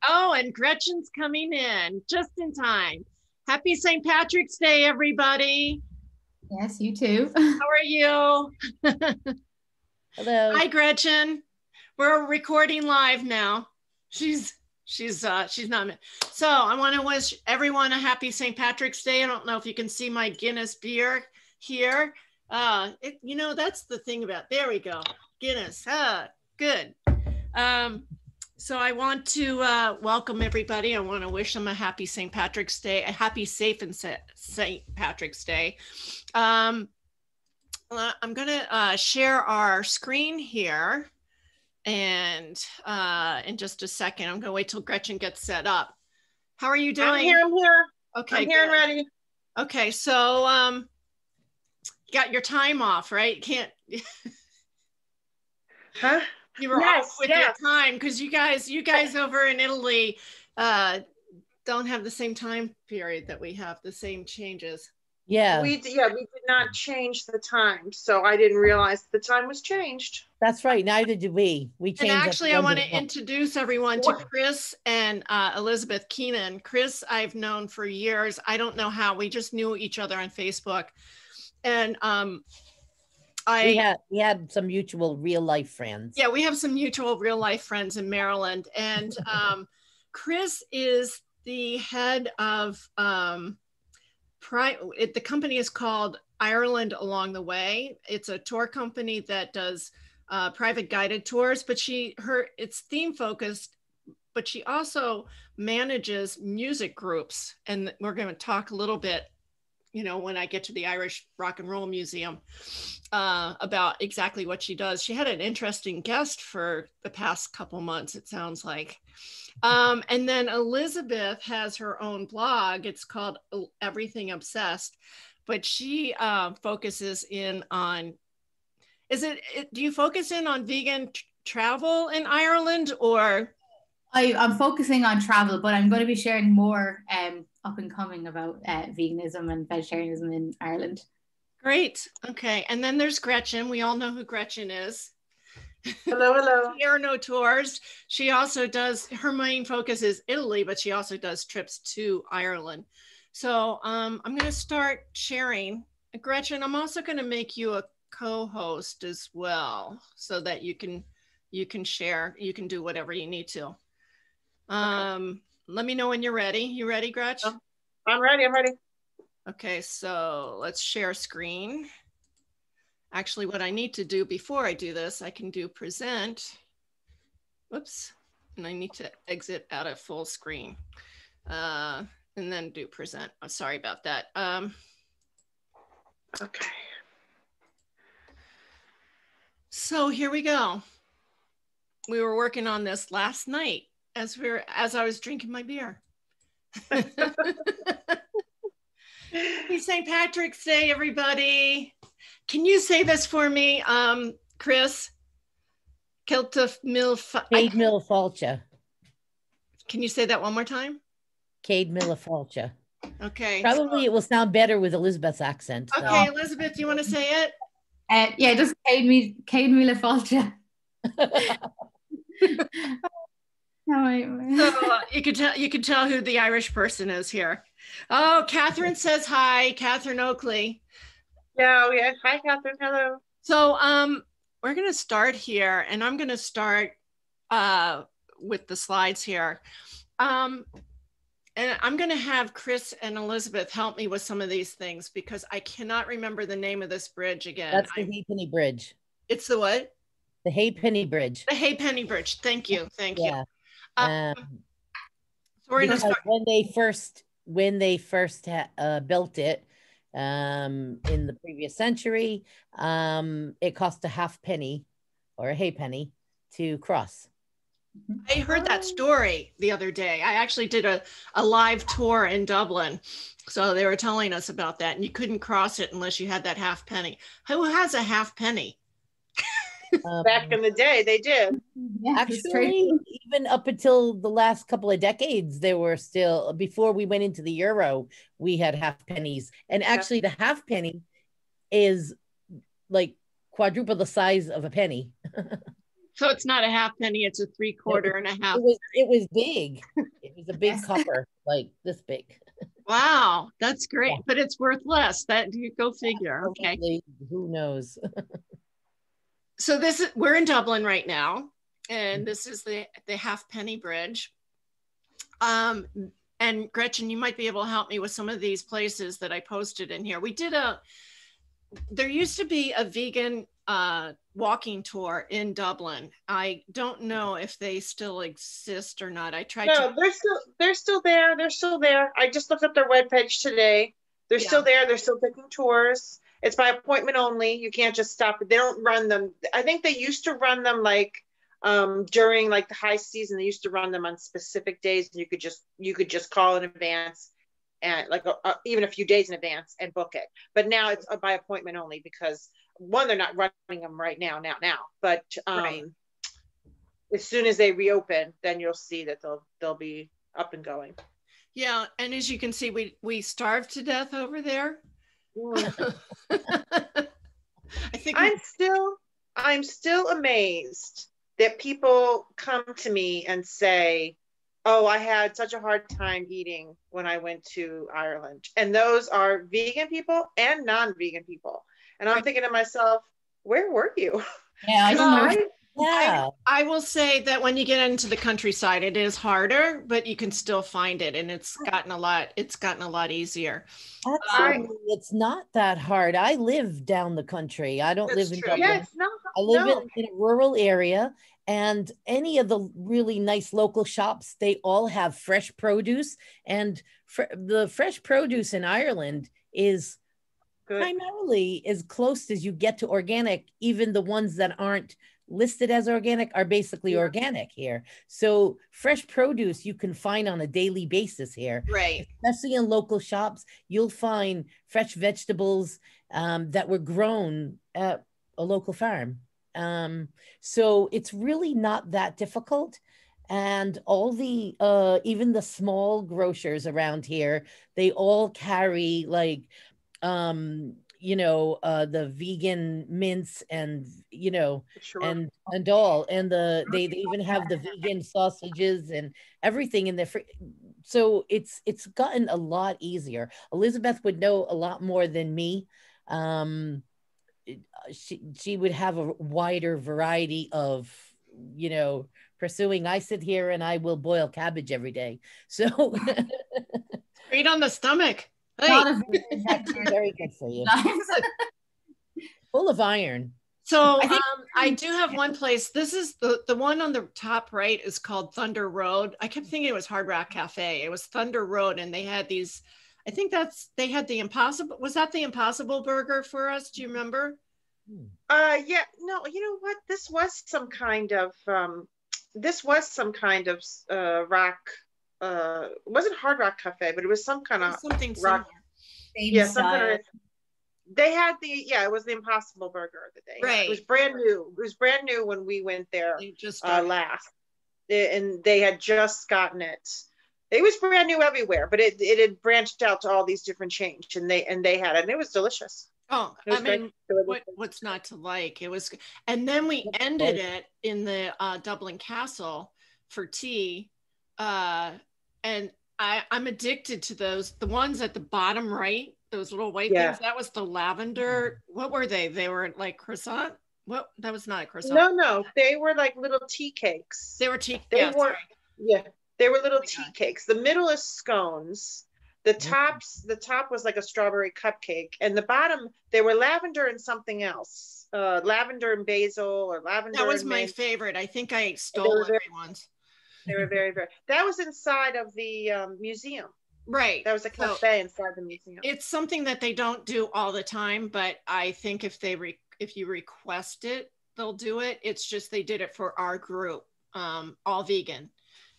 Oh, and Gretchen's coming in just in time. Happy St. Patrick's Day, everybody. Yes, you too. How are you? Hello. Hi, Gretchen. We're recording live now. She's not. So I want to wish everyone a happy St. Patrick's Day. I don't know if you can see my Guinness beer here. That's the thing about, there we go. Guinness, good. So I want to welcome everybody. I want to wish them a happy St. Patrick's Day, a happy, safe, and St. Patrick's Day. I'm going to share our screen here. And in just a second, I'm going to wait till Gretchen gets set up. How are you doing? I'm here. Okay, I'm here and ready. Okay, so you got your time off, right? You can't. Huh? You were off with your time because you guys over in Italy don't have the same time period that we have, the same changes. Yeah. We did not change the time, so I didn't realize the time was changed. That's right. Neither did we. We changed. And actually, I want to introduce everyone to Chris and Elizabeth Keenan. Chris, I've known for years. I don't know how. We just knew each other on Facebook, and we had some mutual real life friends. Yeah, we have some mutual real life friends in Maryland, and Chris is the head of the company is called Ireland Along the Way. It's a tour company that does private guided tours, but it's theme focused, but she also manages music groups. And we're going to talk a little bit, when I get to the Irish Rock and Roll Museum about exactly what she does. She had an interesting guest for the past couple months, it sounds like. And then Elizabeth has her own blog. It's called Everything Obsessed, but she focuses in on, do you focus in on vegan travel in Ireland, or? I'm focusing on travel, but I'm going to be sharing more up and coming about veganism and vegetarianism in Ireland. Great. Okay. And then there's Gretchen. We all know who Gretchen is. Hello. Tierno tours. She also does, her main focus is Italy, but she also does trips to Ireland. So I'm going to start sharing. Gretchen, I'm also going to make you a co-host as well, so that you can share, you can do whatever you need to. Okay. Let me know when you're ready. You ready, Gretchen? I'm ready. Okay, so let's share screen. Actually, what I need to do before I do this, I can do present. Whoops, and I need to exit out of full screen and then do present. I'm sorry about that. Okay. So here we go. We were working on this last night as I was drinking my beer. Happy St. Patrick's Day, everybody. Can you say this for me, Chris? Kilta Mil Falcha. Can you say that one more time? Cade Falcha. Okay. Probably it will sound better with Elizabeth's accent. Okay, so. Elizabeth, do you want to say it? Yeah, just Cade Falcha. So you could tell who the Irish person is here. Oh, Catherine says hi. Catherine Oakley. Yeah. Hi, Catherine. Hello. So we're going to start here, and I'm going to start with the slides here. And I'm going to have Chris and Elizabeth help me with some of these things because I cannot remember the name of this bridge again. That's the Haypenny Bridge. It's the what? The Haypenny Bridge. The Haypenny Bridge. Thank you. Yeah. So we're going to start. When they first built it in the previous century, it cost a halfpenny or a halfpenny to cross. I heard that story the other day. I actually did a live tour in Dublin. So they were telling us about that, and you couldn't cross it unless you had that halfpenny. Who has a halfpenny? Back in the day, they did. Yeah, actually, even up until the last couple of decades, there were still, before we went into the euro, we had halfpennies. And actually the halfpenny is like quadruple the size of a penny. So it's not a half penny, it's a 3/4 and a half. It was big. It was a big Yes. copper, like this big. Wow, that's great. Yeah. But it's worth less. That you go figure. Okay. Absolutely. Who knows? So we're in Dublin right now, and this is the halfpenny bridge. And Gretchen, you might be able to help me with some of these places that I posted in here. There used to be a vegan walking tour in Dublin. I don't know if they still exist or not. I tried to. They're still there. They're still there. I just looked at their webpage today. They're still there. They're still taking tours. It's by appointment only. You can't just stop. They don't run them. I think they used to run them like during like the high season. They used to run them on specific days, and you could just call in advance and like even a few days in advance and book it. But now it's by appointment only because one, they're not running them right now. But Right. as soon as they reopen, then you'll see that they'll be up and going. Yeah, and as you can see, we starved to death over there. I think I'm still amazed that people come to me and say, oh, I had such a hard time eating when I went to Ireland. And those are vegan people and non-vegan people. And I'm thinking to myself, where were you? Yeah, I don't know. Yeah. I will say that when you get into the countryside, it is harder, but you can still find it, and it's gotten a lot easier. Actually, it's not that hard. I live down the country. I don't live in Dublin. Yeah, it's not. I live in a rural area, and any of the really nice local shops, they all have fresh produce, and the fresh produce in Ireland is primarily as close as you get to organic. Even the ones that aren't listed as organic are basically organic here. So fresh produce you can find on a daily basis here. Right. Especially in local shops, you'll find fresh vegetables that were grown at a local farm. So it's really not that difficult. And all the, even the small grocers around here, they all carry like, the vegan mince and, and all, and they even have the vegan sausages and everything in there. So it's gotten a lot easier. Elizabeth would know a lot more than me. She would have a wider variety of, pursuing. I sit here and I will boil cabbage every day. So great on the stomach. Very good for you. Full of iron. So I do have one place. This is the one on the top right is called Thunder Road. I kept thinking it was Hard Rock Cafe. It was Thunder Road, and they had these. I think they had the Impossible. Was that the Impossible Burger for us? Do you remember? Yeah. No. You know what? This was some kind of rock. It wasn't Hard Rock Cafe, but it was some kind of something rock. Yeah, some kind of. They had it was the Impossible Burger that they had. It was brand new. It was brand new when we went there last, and they had just gotten it. It was brand new everywhere, but it had branched out to all these different chains, and they had it, and it was delicious. Oh, I mean, what's not to like? It was, and then we ended it in the Dublin Castle for tea, and I'm addicted to those. The ones at the bottom right, those little white things. That was the lavender. What were they? They were like croissant. What? That was not a croissant. No, they were like little tea cakes. They were tea. They were little tea cakes. The middle is scones. The top was like a strawberry cupcake, and the bottom they were lavender and something else, lavender and basil or lavender. That was my favorite. I think I stole everyone's. They were very, very. That was inside of the museum. Right. That was a cafe inside the museum. It's something that they don't do all the time, but I think if you request it, they'll do it. It's just they did it for our group, all vegan.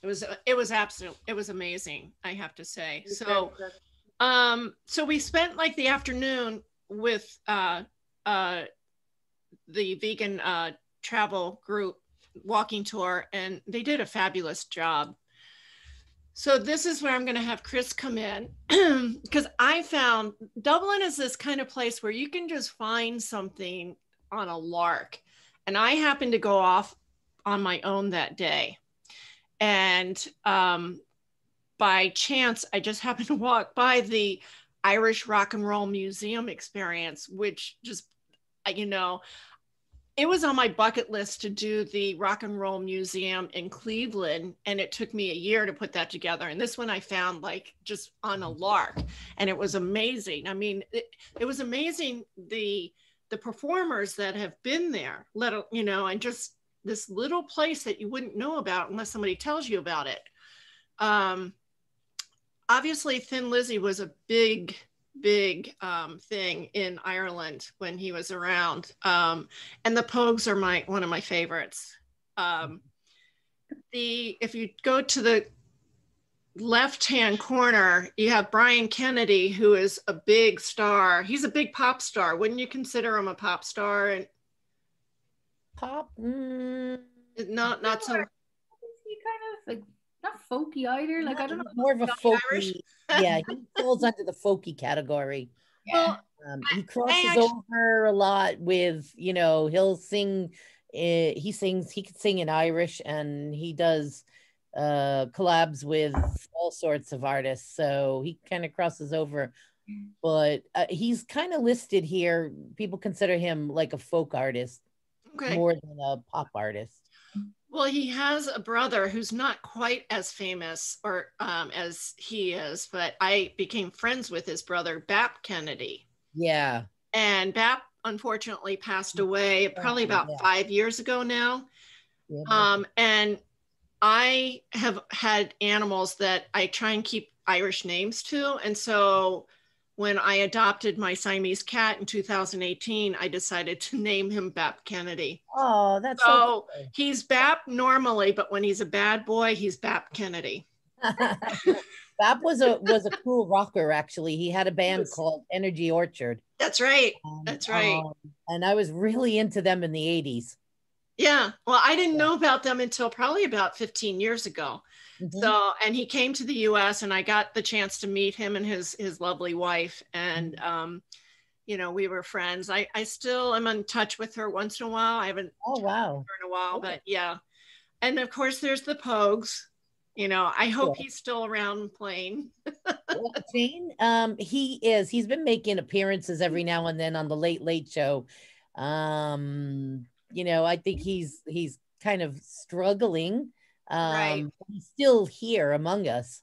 It was amazing, I have to say. So so we spent like the afternoon with the vegan travel group walking tour, and they did a fabulous job. So this is where I'm going to have Chris come in, because I found Dublin is this kind of place where you can just find something on a lark. And I happened to go off on my own that day. And by chance, I just happened to walk by the Irish Rock and Roll Museum experience, which just, you know, it was on my bucket list to do the Rock and Roll Museum in Cleveland, and it took me a year to put that together. And this one I found like just on a lark, and it was amazing. I mean, it was amazing the performers that have been there, you know, and just this little place that you wouldn't know about unless somebody tells you about it. Obviously, Thin Lizzy was a big thing in Ireland when he was around. And the Pogues are one of my favorites. If you go to the left-hand corner, you have Brian Kennedy, who is a big star. He's a big pop star. Wouldn't you consider him a pop star? And pop? Not so. He kind of like not folky either. Like I don't know. More of a folky. Yeah, he falls under the folky category. Yeah. He crosses over a lot with, you know, he'll sing. He could sing in Irish, and he does collabs with all sorts of artists. So he kind of crosses over. But he's kind of listed here. People consider him like a folk artist more than a pop artist. Well, he has a brother who's not quite as famous or as he is, but I became friends with his brother, Bap Kennedy. Yeah. And Bap unfortunately passed away probably about 5 years ago now. Yeah. And I have had animals that I try and keep Irish names to. And so when I adopted my Siamese cat in 2018, I decided to name him Bap Kennedy. Oh, that's so cool. He's Bap normally, but when he's a bad boy, he's Bap Kennedy. Bap was a cool rocker, actually. He had a band called Energy Orchard. That's right. That's right. And I was really into them in the 80s. Yeah. Well, I didn't know about them until probably about 15 years ago. Mm-hmm. So, and he came to the US, and I got the chance to meet him and his lovely wife. And, you know, we were friends. I still am in touch with her once in a while. I haven't talked to her in a while, but yeah. And of course there's the Pogues. You know, I hope he's still around playing. Jane, he is. He's been making appearances every now and then on the Late Late Show. You know, I think he's kind of struggling. Right. He's still here among us.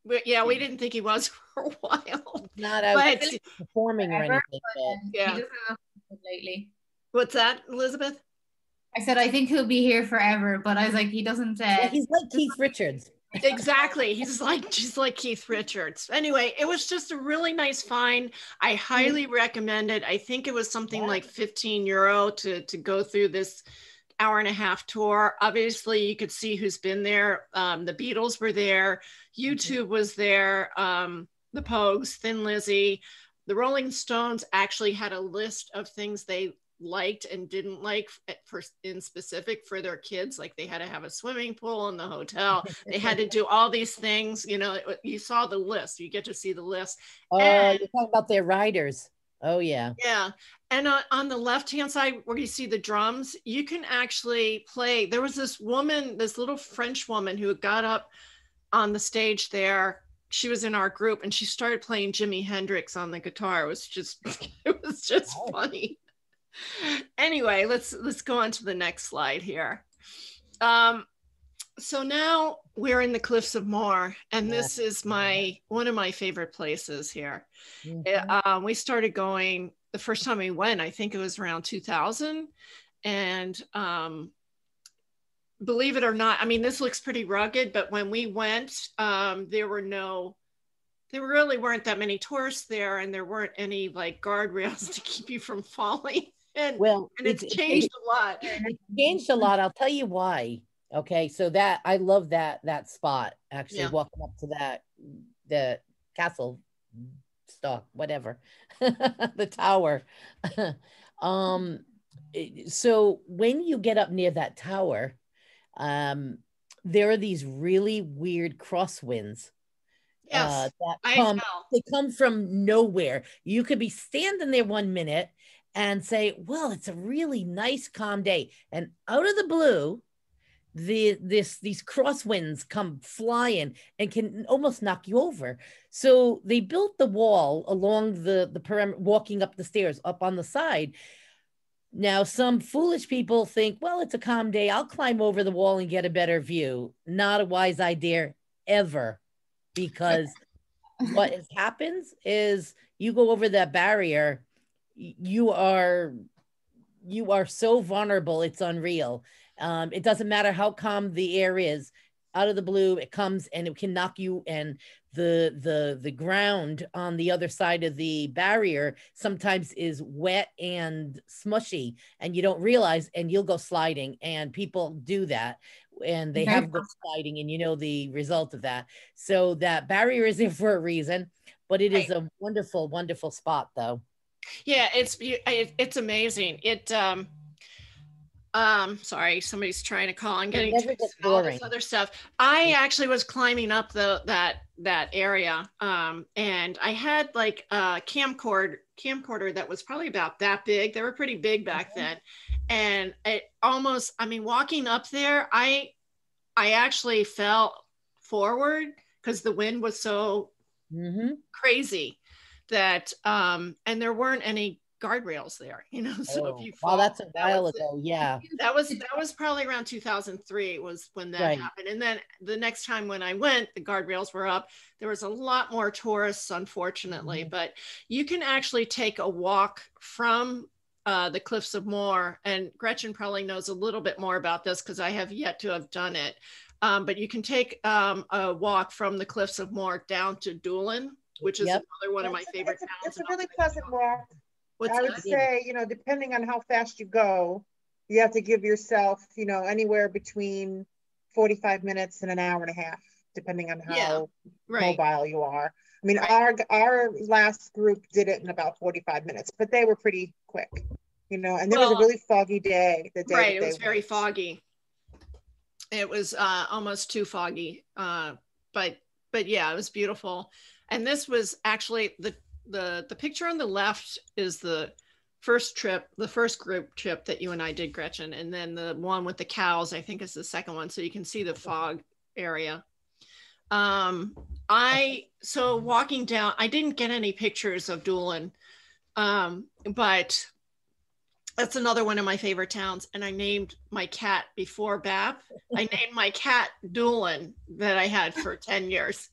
But yeah, we didn't think he was for a while. Not out performing or anything. Yeah. He doesn't have lately. What's that, Elizabeth? I said I think he'll be here forever, but I was like, he doesn't. He's like Keith Richards. Exactly. He's like Keith Richards. Anyway, it was just a really nice find. I highly recommend it. I think it was something like €15 to go through this hour-and-a-half tour. Obviously, you could see who's been there. The Beatles were there. YouTube was there. The Pogues, Thin Lizzy. The Rolling Stones actually had a list of things they liked and didn't like in specific for their kids. Like they had to have a swimming pool in the hotel. They had to do all these things. You know, you saw the list. You get to see the list. Oh, you're talking about their riders. Oh, yeah. Yeah. And on the left-hand side where you see the drums, you can actually play. There was this woman, this little French woman who got up on the stage there. She was in our group, and she started playing Jimi Hendrix on the guitar. It was just funny. Anyway, let's go on to the next slide here. So now we're in the Cliffs of Moher, and this is one of my favorite places here. Mm-hmm. We started going the first time we went, I think it was around 2000, and believe it or not, I mean, this looks pretty rugged, but when we went, there really weren't that many tourists there, and there weren't any like guardrails to keep you from falling. And it's changed a lot. It's changed a lot. I'll tell you why. Okay, so that I love that spot, actually, walking up to the castle stock, whatever, the tower. So when you get up near that tower, there are these really weird crosswinds. Yes, they come from nowhere. You could be standing there 1 minute and say, well, it's a really nice, calm day. And out of the blue, these crosswinds come flying and can almost knock you over. So they built the wall along the perimeter, walking up the stairs, up on the side. Now, some foolish people think, well, it's a calm day, I'll climb over the wall and get a better view. Not a wise idea ever, because what happens is you go over that barrier, you are so vulnerable, it's unreal. It doesn't matter how calm the air is. Out of the blue, it comes and it can knock you, and the ground on the other side of the barrier sometimes is wet and smushy, and you don't realize, and you'll go sliding, and people do that, and they have gone sliding, and you know the result of that. So that barrier is there for a reason, but it is a wonderful, wonderful spot, though. Yeah, it's amazing. Sorry, somebody's trying to call. I'm getting all this other stuff. I actually was climbing up that area, and I had like a camcorder that was probably about that big. They were pretty big back then, and walking up there, I actually fell forward because the wind was so crazy that, and there weren't any guardrails there, so if you fall, that's a while ago. That was probably around 2003 was when that happened. And then the next time when I went, the guardrails were up. There was a lot more tourists, unfortunately, but you can actually take a walk from the Cliffs of Moher, and Gretchen probably knows a little bit more about this because I have yet to have done it, but you can take a walk from the Cliffs of Moher down to Doolin, which is another one of my favorite towns. It's a really pleasant walk. I would say, depending on how fast you go, you have to give yourself, anywhere between 45 minutes and an hour and a half, depending on how mobile you are. I mean, our last group did it in about 45 minutes, but they were pretty quick, and there was a really foggy day. The day it was very foggy. It was almost too foggy, but yeah, it was beautiful. And this was actually the picture on the left is the first group trip that you and I did, Gretchen. And then the one with the cows, I think, is the second one. So you can see the fog area. So walking down, I didn't get any pictures of Doolin, but that's another one of my favorite towns. And I named my cat before BAP. I named my cat Doolin that I had for 10 years.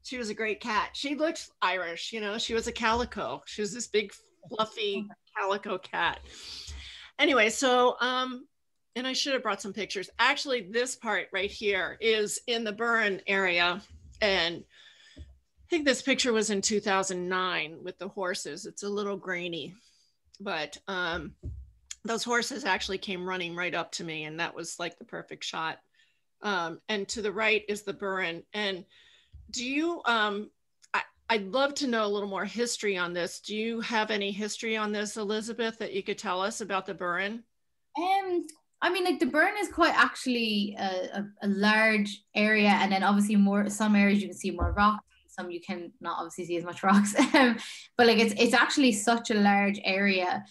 She was a great cat. She looked Irish, she was a calico. She was this big fluffy calico cat. Anyway, so and I should have brought some pictures. Actually, this part right here is in the Burren area, and I think this picture was in 2009 with the horses. It's a little grainy, but those horses actually came running right up to me, and that was like the perfect shot. And to the right is the Burren. And do you, I'd love to know a little more history on this. Do you have any history on this, Elizabeth, that you could tell us about the Burren? I mean, like the Burren is quite actually a large area, and then obviously some areas you can see more rocks, some you can not obviously see as much rocks, but like it's actually such a large area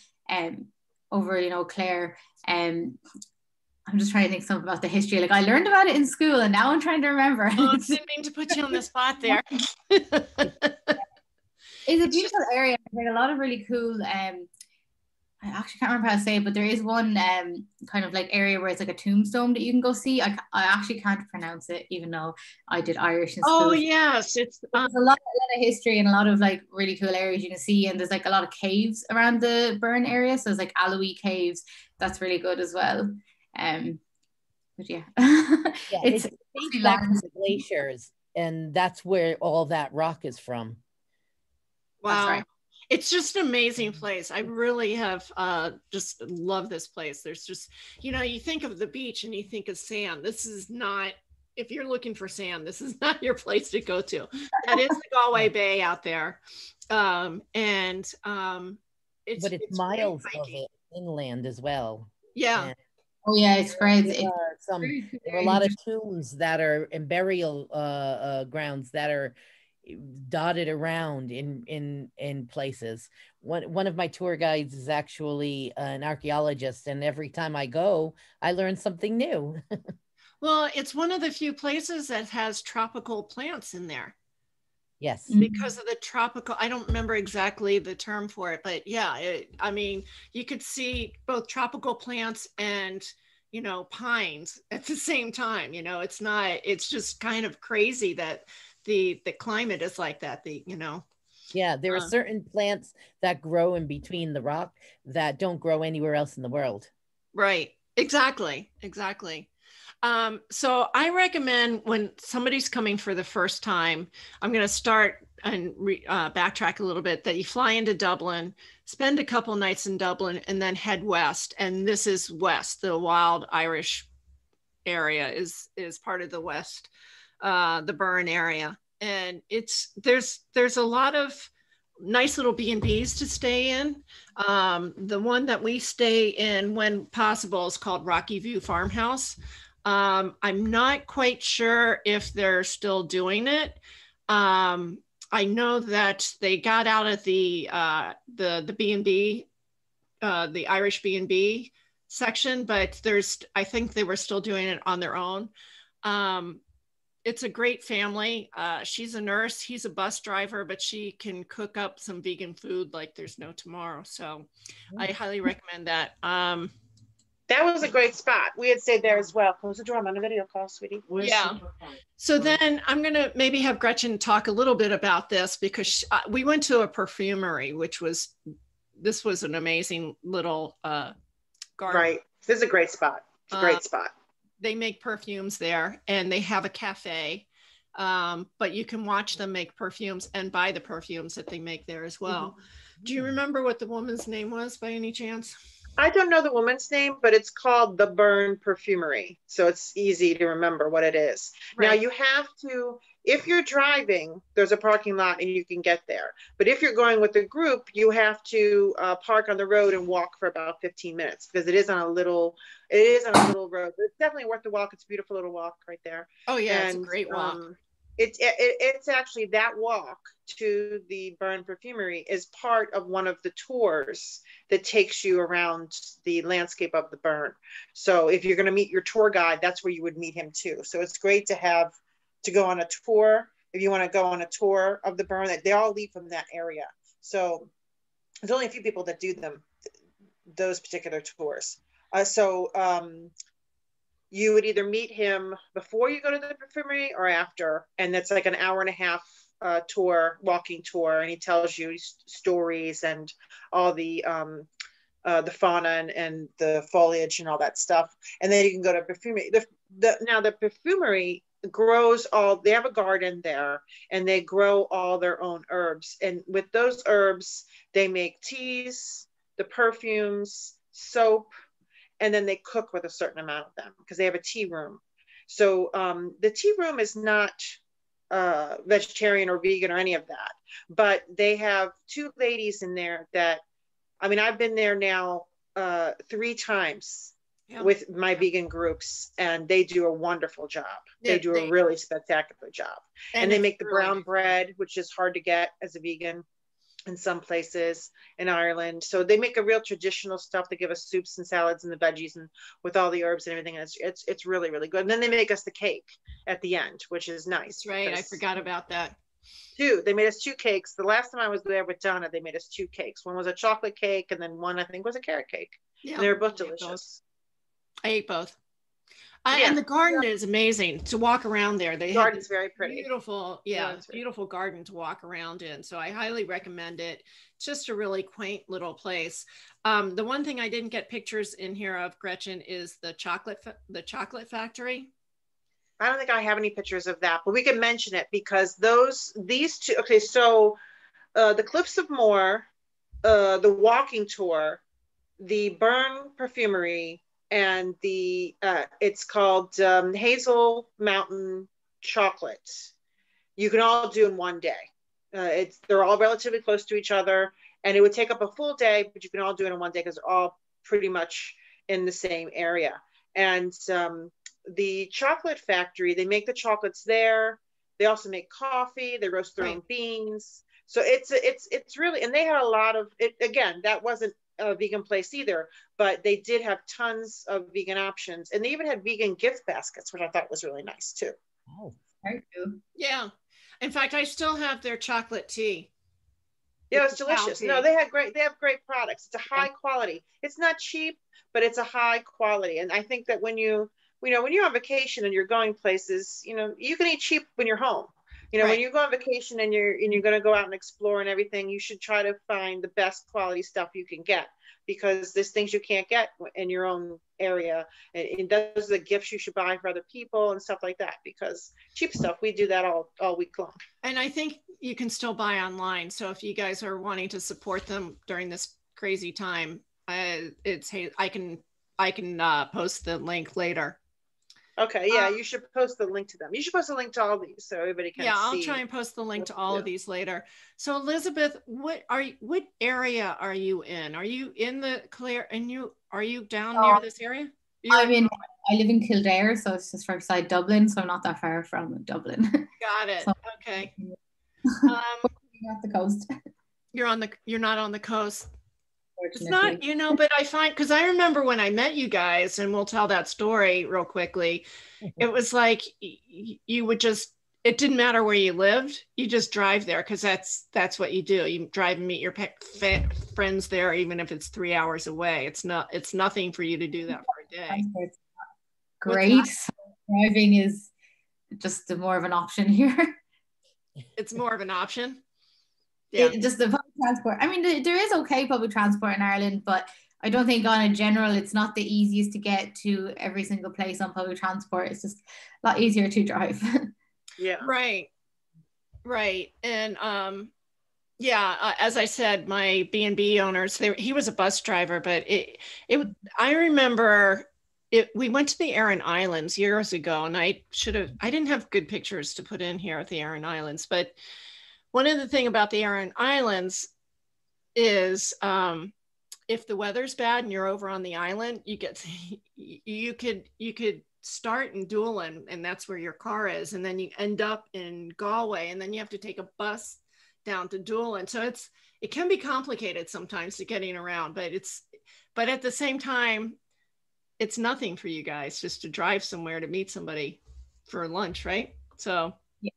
over Clare. I'm just trying to think something about the history. Like I learned about it in school, and now I'm trying to remember. Oh, I didn't mean to put you on the spot there. It's a beautiful area. Like a lot of really cool. I actually can't remember how to say it, but there is one kind of like area where it's like a tombstone that you can go see. I actually can't pronounce it, even though I did Irish in school. Oh yes, there's a lot of history and a lot of like really cool areas you can see, and there's like a lot of caves around the Burren area. So there's like Alloy caves. That's really good as well. But yeah, it's back to the glaciers, and that's where all that rock is from. Wow. Right. It's just an amazing place. I really have just love this place. There's just, you think of the beach and you think of sand. This is not, if you're looking for sand, this is not your place to go to. That is the Galway Bay out there. It's miles of it inland as well. Yeah. And oh yeah, it's crazy. There are a lot of tombs that are in burial grounds that are, dotted around in places. One of my tour guides is actually an archaeologist, and every time I go, I learn something new. Well, it's one of the few places that has tropical plants in there. Yes. Because of the tropical, I don't remember exactly the term for it, but yeah, I mean, you could see both tropical plants and, you know, pines at the same time. You know, it's just kind of crazy that the climate is like that, you know. Yeah, there are certain plants that grow in between the rock that don't grow anywhere else in the world. Right. Exactly. So I recommend when somebody's coming for the first time, I'm going to start and backtrack a little bit, that you fly into Dublin, spend a couple nights in Dublin, and then head west. And this is west. The Wild Irish area is part of the west, the Burren area. And there's a lot of nice little B&Bs to stay in. The one that we stay in when possible is called Rocky View Farmhouse. I'm not quite sure if they're still doing it. I know that they got out of the B&B, the Irish B&B section, but I think they were still doing it on their own. It's a great family. She's a nurse, he's a bus driver, but she can cook up some vegan food like there's no tomorrow. So I highly recommend that. That was a great spot. We had stayed there as well. Close the door. I'm on a video call, sweetie. Yeah. So then I'm going to maybe have Gretchen talk a little bit about this, because we went to a perfumery, this was an amazing little garden. Right. This is a great spot. It's a great spot. They make perfumes there, and they have a cafe, but you can watch them make perfumes and buy the perfumes that they make there as well. Mm-hmm. Do you remember what the woman's name was by any chance? I don't know the woman's name, but it's called the Burn Perfumery. So it's easy to remember what it is. Right. Now you have to, if you're driving, there's a parking lot and you can get there. But if you're going with a group, you have to park on the road and walk for about 15 minutes, because it is on a little road. But it's definitely worth the walk. It's a beautiful little walk right there. Oh yeah, and, it's a great walk. It's actually, that walk to the Burn Perfumery is part of one of the tours that takes you around the landscape of the Burn. So if you're going to meet your tour guide, that's where you would meet him too. So it's great to go on a tour. If you want to go on a tour of the Burn, they all leave from that area. So there's only a few people that do those particular tours. You would either meet him before you go to the perfumery or after, and that's like an hour and a half walking tour, and he tells you stories and all the fauna and the foliage and all that stuff, and then you can go to perfumery. Now the perfumery grows they have a garden there, and they grow all their own herbs, and with those herbs they make teas, the perfumes, soap, and then they cook with a certain amount of them, because they have a tea room. So the tea room is not vegetarian or vegan or any of that, but they have two ladies in there that, I mean, I've been there now 3 times with my vegan groups, and they do a wonderful job. They do a really spectacular job. And they make the brown bread, which is hard to get as a vegan in some places in Ireland. So they make a real traditional stuff. They give us soups and salads and the veggies and with all the herbs and everything. And it's really, really good. And then they make us the cake at the end, which is nice. That's right. I forgot about that. They made us 2 cakes. The last time I was there with Donna, they made us 2 cakes. One was a chocolate cake, and then one, I think, was a carrot cake. Yeah, and they were both delicious. I ate both. And the garden is amazing to walk around there. The garden's very pretty. Beautiful, beautiful garden to walk around in. So I highly recommend it. It's just a really quaint little place. The one thing I didn't get pictures in here of, Gretchen, is the chocolate factory. I don't think I have any pictures of that, but we can mention it, because these two. Okay, so the Cliffs of Moher, the walking tour, the Burn Perfumery, and it's called Hazel Mountain Chocolate. You can all do in one day. They're all relatively close to each other, and it would take up a full day, but you can all do it in one day because they're all pretty much in the same area. And the chocolate factory, they make the chocolates there. They also make coffee. They roast their own beans. So it's really, and they had a lot of it. Again, that wasn't a vegan place either, but they did have tons of vegan options, and they even had vegan gift baskets, which I thought was really nice too. Oh, very good. Yeah. In fact, I still have their chocolate tea. Yeah, it's delicious. No, they have great products. It's a high quality. It's not cheap, but it's a high quality. And I think that when you're on vacation and you're going places, you can eat cheap when you're home. When you go on vacation and you're going to go out and explore and everything, you should try to find the best quality stuff you can get, because there's things you can't get in your own area. And those are the gifts you should buy for other people and stuff like that, because cheap stuff, we do that all week long. And I think you can still buy online. So if you guys are wanting to support them during this crazy time, I can post the link later. Okay, yeah, you should post the link to them. You should post a link to all these so everybody can see. Yeah, I'll try and post the link to all of these later. So Elizabeth, what area are you in? Are you in the Clare, and are you down near this area? I live in Kildare, so it's just right beside Dublin, so I'm not that far from Dublin. Got it. Okay. Off the coast. You're not on the coast. It's not, but I find, because I remember when I met you guys, and we'll tell that story real quickly. It was like you would it didn't matter where you lived, you just drive there, because that's what you do. You drive and meet your friends there, even if it's 3 hours away. It's nothing for you to do that for a day. Great. Driving is just more of an option here. It's more of an option. Yeah. Just the public transport. I mean, there is okay public transport in Ireland, but I don't think on a general, it's not the easiest to get to every single place on public transport. It's just a lot easier to drive. Yeah. Right. And as I said, my B&B owners, he was a bus driver, but I remember we went to the Aran Islands years ago, and I didn't have good pictures to put in here at the Aran Islands, but one of the things about the Aran Islands is if the weather's bad and you're over on the island, you could start in Doolin, and that's where your car is, and then you end up in Galway, and then you have to take a bus down to Doolin. So it can be complicated sometimes to getting around, but at the same time, it's nothing for you guys just to drive somewhere to meet somebody for lunch, right? So yeah.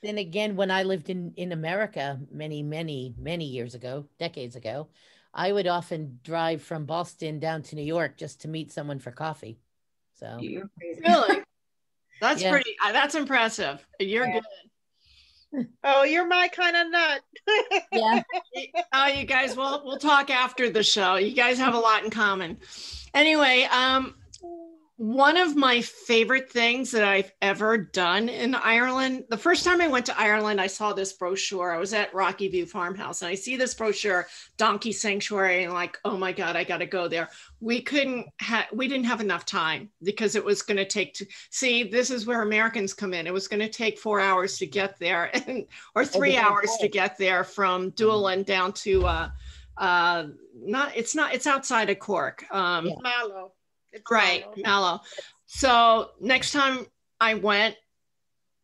Then again, when I lived in America many years ago, decades ago, I would often drive from Boston down to New York just to meet someone for coffee. So really, that's pretty. That's impressive. You're good. Oh, you're my kind of nut. Yeah. Oh, you guys, we'll talk after the show. You guys have a lot in common. Anyway, one of my favorite things that I've ever done in Ireland, the first time I went to Ireland, I saw this brochure. I was at Rocky View Farmhouse, and I see this brochure, Donkey Sanctuary, and like, oh my God, I got to go there. We didn't have enough time, because it was going to take this is where Americans come in. It was going to take 4 hours to get there, or 3 hours to get there from Doolin down to, it's outside of Cork. Mallow. Mallow. So next time I went,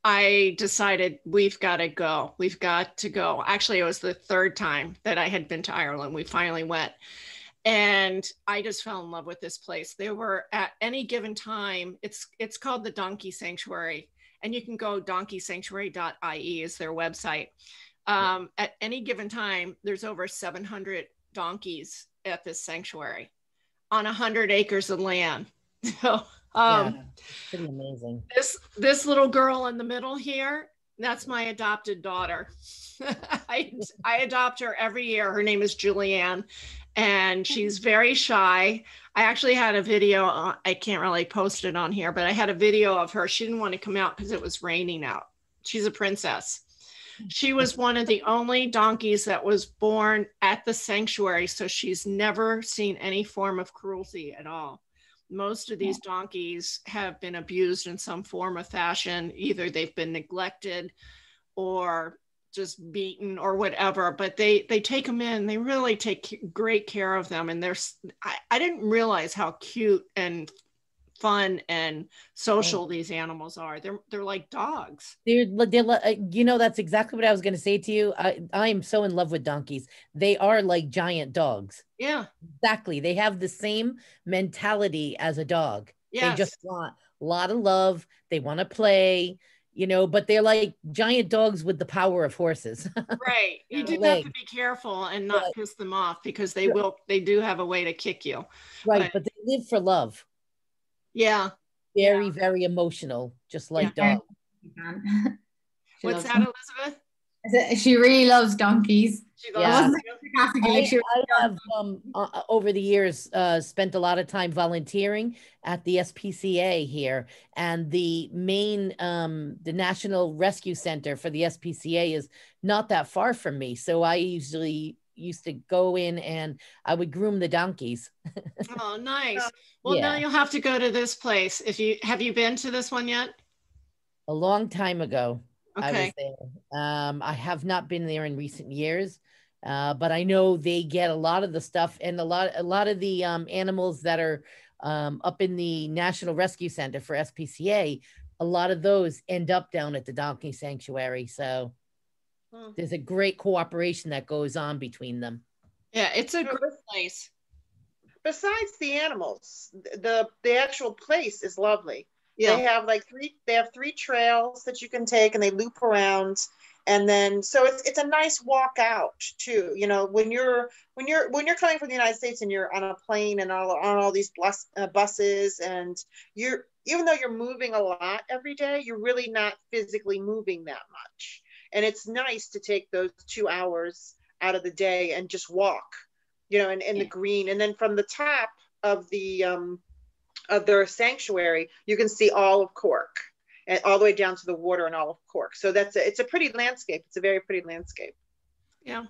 I decided we've got to go. Actually, it was the third time that I had been to Ireland. We finally went, and I just fell in love with this place. They were at any given time. It's called the Donkey Sanctuary, and you can go donkeysanctuary.ie is their website. At any given time, there's over 700 donkeys at this sanctuary on 100 acres of land. So, pretty amazing. This little girl in the middle here, that's my adopted daughter. I adopt her every year. Her name is Julianne, and she's very shy. I actually had a video, I can't really post it on here, but I had a video of her. She didn't want to come out because it was raining out. She's a princess. She was one of the only donkeys that was born at the sanctuary, so she's never seen any form of cruelty at all. Most of these donkeys have been abused in some form or fashion. Either they've been neglected or just beaten or whatever, but they take them in. They really take great care of them. And I didn't realize how cute and fun and social these animals are. They're like dogs. That's exactly what I was going to say to you. I am so in love with donkeys. They are like giant dogs. Yeah. Exactly. They have the same mentality as a dog. Yes. They just want a lot of love. They want to play, but they're like giant dogs with the power of horses. Right. You do have to be careful and not piss them off, because they do have a way to kick you. Right. But they live for love. Yeah. Very, very emotional, just like dogs. What's that, Elizabeth? She really loves donkeys. I have over the years spent a lot of time volunteering at the SPCA here, and the main the National Rescue Center for the SPCA is not that far from me, so I usually used to go in and I would groom the donkeys. Oh, nice. Well, now you'll have to go to this place. Have you been to this one yet? A long time ago. Okay. I was there. I have not been there in recent years, but I know they get a lot of the stuff, and a lot of the animals that are up in the National Rescue Center for SPCA. A lot of those end up down at the Donkey Sanctuary. So there's a great cooperation that goes on between them. Yeah, it's a great place. Besides the animals, the actual place is lovely. Yeah. They have three trails that you can take, and they loop around, and then so it's a nice walk out too. When you're coming from the United States and you're on a plane and on all these buses, and even though you're moving a lot every day, you're really not physically moving that much, and it's nice to take those 2 hours out of the day and just walk, in the green, and then from the top of their sanctuary, you can see all of Cork and all the way down to the water and all of Cork. So it's a pretty landscape. It's a very pretty landscape. Yeah.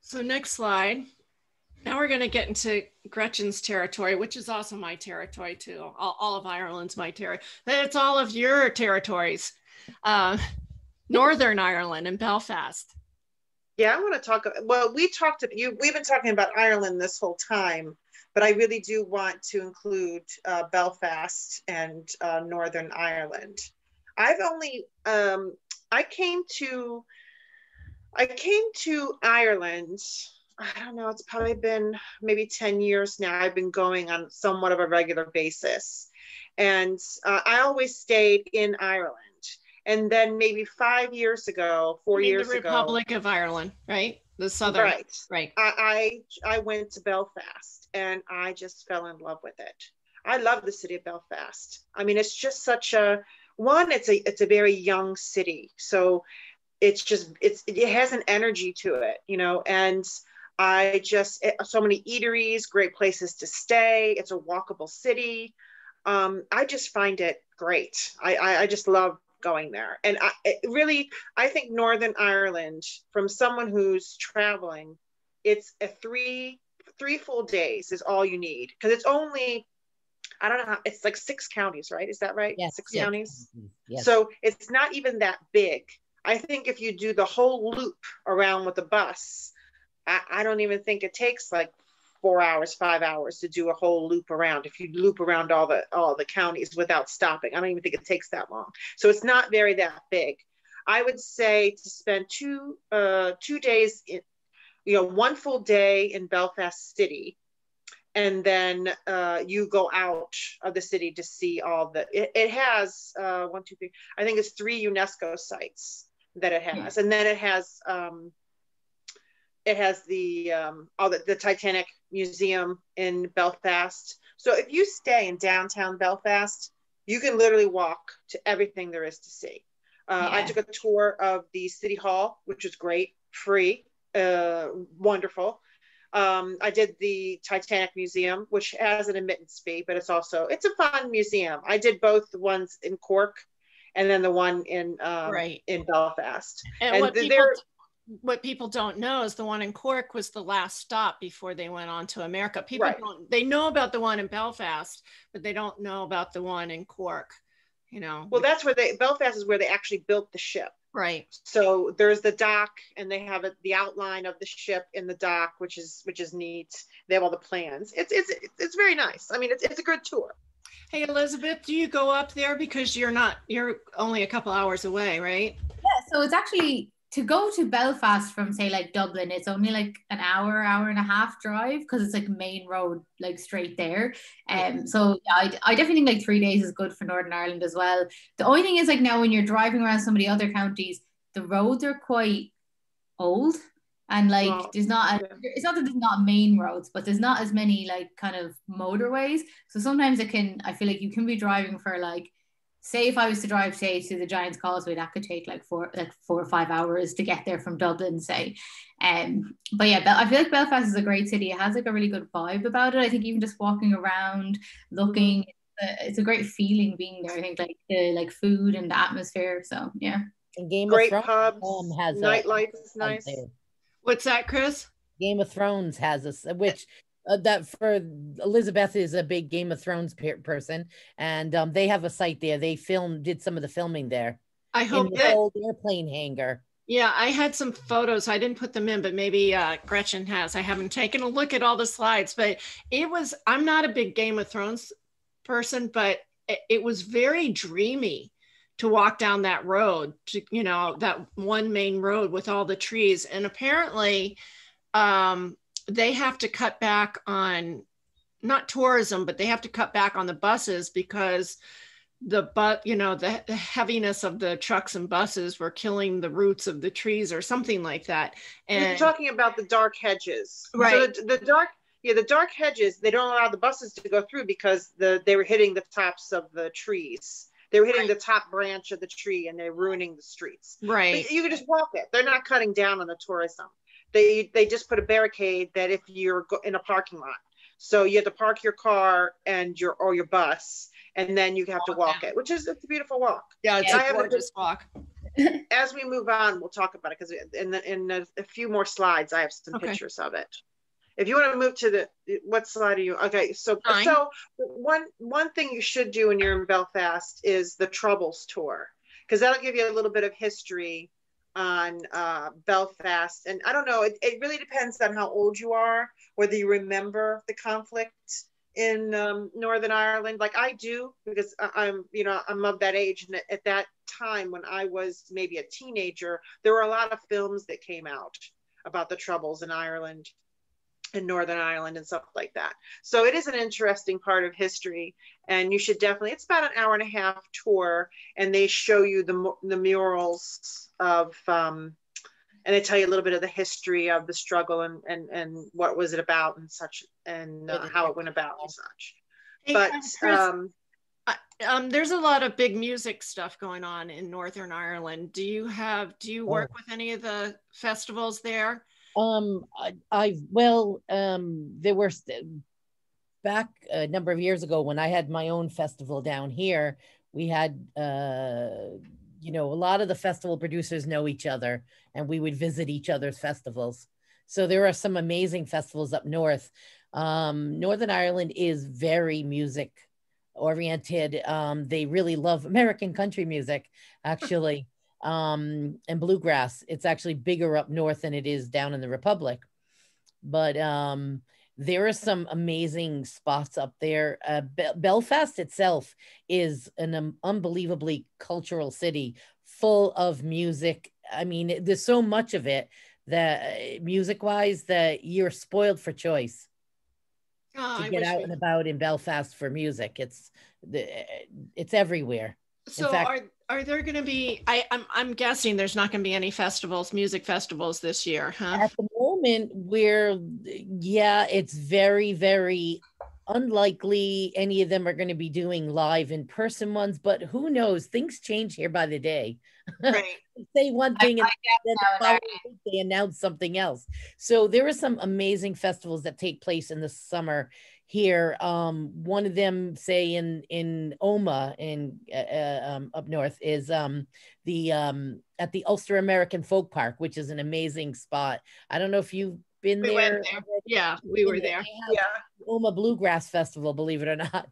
So next slide. Now we're going to get into Gretchen's territory, which is also my territory too. All of Ireland's my territory. It's all of your territories. Northern Ireland and Belfast. Yeah, I want to talk. Well, we've been talking about Ireland this whole time, but I really do want to include Belfast and Northern Ireland. I came to Ireland, I don't know, it's probably been maybe 10 years now. I've been going on somewhat of a regular basis. And I always stayed in Ireland. And then maybe 5 years ago, 4 years ago. The Republic of Ireland, right? The southern. Right. I went to Belfast, and I just fell in love with it. I love the city of Belfast. I mean, it's just it's a very young city. So it has an energy to it, and so many eateries, great places to stay. It's a walkable city. I just find it great. I just love going there. And I think Northern Ireland, from someone who's traveling, it's a three full days is all you need, because it's only, I don't know how, it's like 6 counties, right? Is that right? Yes. 6 counties. Yes. So it's not even that big. I think if you do the whole loop around with the bus, I don't even think it takes like 4 hours, 5 hours to do a whole loop around. If you loop around all the counties without stopping, I don't even think it takes that long. So it's not that big. I would say to spend 2 days in, 1 full day in Belfast City, and then you go out of the city to see all it has 1, 2, 3, I think it's 3 UNESCO sites that it has. And then it has the Titanic Museum in Belfast. So if you stay in downtown Belfast, you can literally walk to everything there is to see. I took a tour of the City Hall, which was great, free, wonderful. I did the Titanic Museum, which has an admittance fee, but it's a fun museum. I did both the ones in Cork and then the one in Belfast. And what people don't know is the one in Cork was the last stop before they went on to America. They know about the one in Belfast, but they don't know about the one in Cork, Well, that's where Belfast is where they actually built the ship. Right. So there's the dock, and they have the outline of the ship in the dock, which is neat. They have all the plans. It's very nice. I mean, it's a good tour. Hey, Elizabeth, do you go up there because you're only a couple hours away, right? Yeah, so it's actually, to go to Belfast from, say, like Dublin, it's only like an hour and a half drive, because it's like main road, like straight there. So I definitely think like 3 days is good for Northern Ireland as well. The only thing is, like, now when you're driving around some of the other counties, the roads are quite old, and like it's not that there's not main roads, but there's not as many like kind of motorways. So sometimes I feel like you can be driving for, like, say if I was to drive, say, to the Giant's Causeway, that could take like 4 or 5 hours to get there from Dublin, say. But yeah, I feel like Belfast is a great city. It has like a really good vibe about it. I think even just walking around, looking, it's a great feeling being there. I think like the food and the atmosphere. So yeah. And Game Great of Thrones pubs, has nightlife is nice. What's that, Chris? Game of Thrones has which that for Elizabeth is a big Game of Thrones person, and they have a site there. They did some of the filming there. I hope in the old airplane hangar. Yeah, I had some photos. I didn't put them in, but maybe Gretchen has. I haven't taken a look at all the slides, but I'm not a big Game of Thrones person, but it was very dreamy to walk down that road, to, that one main road with all the trees. And apparently they have to cut back on, not tourism, but they have to cut back on the buses because the heaviness of the trucks and buses were killing the roots of the trees or something like that. And you're talking about the dark hedges, right? So the dark hedges, they don't allow the buses to go through because they were hitting the tops of the trees. They were hitting the top branch of the tree, and they're ruining the streets. Right. But you can just walk it. They're not cutting down on the tourism. They just put a barricade that if you're in a parking lot, so you have to park your car and your bus, and then you have to walk it, it's a beautiful walk. Yeah, it's a gorgeous walk. As we move on, we'll talk about it, because in a few more slides, I have some pictures of it. If you want to move to what slide are you? Okay, so one thing you should do when you're in Belfast is the Troubles tour, because that'll give you a little bit of history on Belfast. And I don't know, it really depends on how old you are, whether you remember the conflict in Northern Ireland, like I do, because I'm of that age. And at that time, when I was maybe a teenager, there were a lot of films that came out about the Troubles in Ireland, in Northern Ireland, and stuff like that. So it is an interesting part of history, and you should definitely, it's about an hour and a half tour, and they show you the murals of, and they tell you a little bit of the history of the struggle and what was it about and such, and how it went about and such. Hey, but Chris, there's a lot of big music stuff going on in Northern Ireland. Do you work with any of the festivals there? There were back a number of years ago when I had my own festival down here. We had a lot of the festival producers know each other, and we would visit each other's festivals. So there are some amazing festivals up north. Northern Ireland is very music oriented. They really love American country music, actually. And bluegrass. It's actually bigger up north than it is down in the Republic. But there are some amazing spots up there. Belfast itself is an unbelievably cultural city, full of music. I mean, there's so much of it that music-wise that you're spoiled for choice. To get out and about in Belfast for music. It's everywhere. So are there going to be, I'm guessing there's not going to be any music festivals this year, huh? At the moment, it's very, very unlikely any of them are going to be doing live in-person ones, but who knows? Things change here by the day. Right. Say one thing and then they announce something else. So there are some amazing festivals that take place in the summer here. One of them, say in Oma in up north, is at the Ulster American Folk Park, which is an amazing spot. I don't know if you've been there. Yeah, we were there. Yeah. Oma Bluegrass Festival, believe it or not.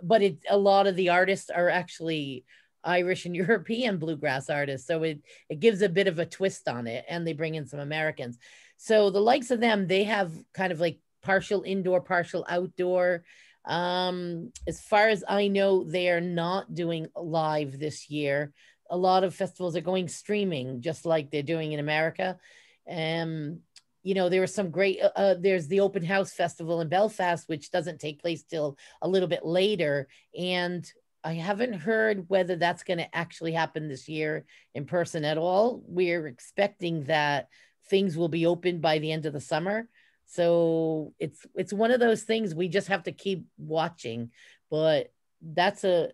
But a lot of the artists are actually Irish and European bluegrass artists. So it gives a bit of a twist on it, and they bring in some Americans. So the likes of them, they have kind of like partial indoor, partial outdoor. As far as I know, they are not doing live this year. A lot of festivals are going streaming, just like they're doing in America. You know, there was some great, there's the Open House Festival in Belfast, which doesn't take place till a little bit later. And I haven't heard whether that's going to actually happen this year in person at all. We're expecting that things will be open by the end of the summer. So it's one of those things we just have to keep watching. But that's a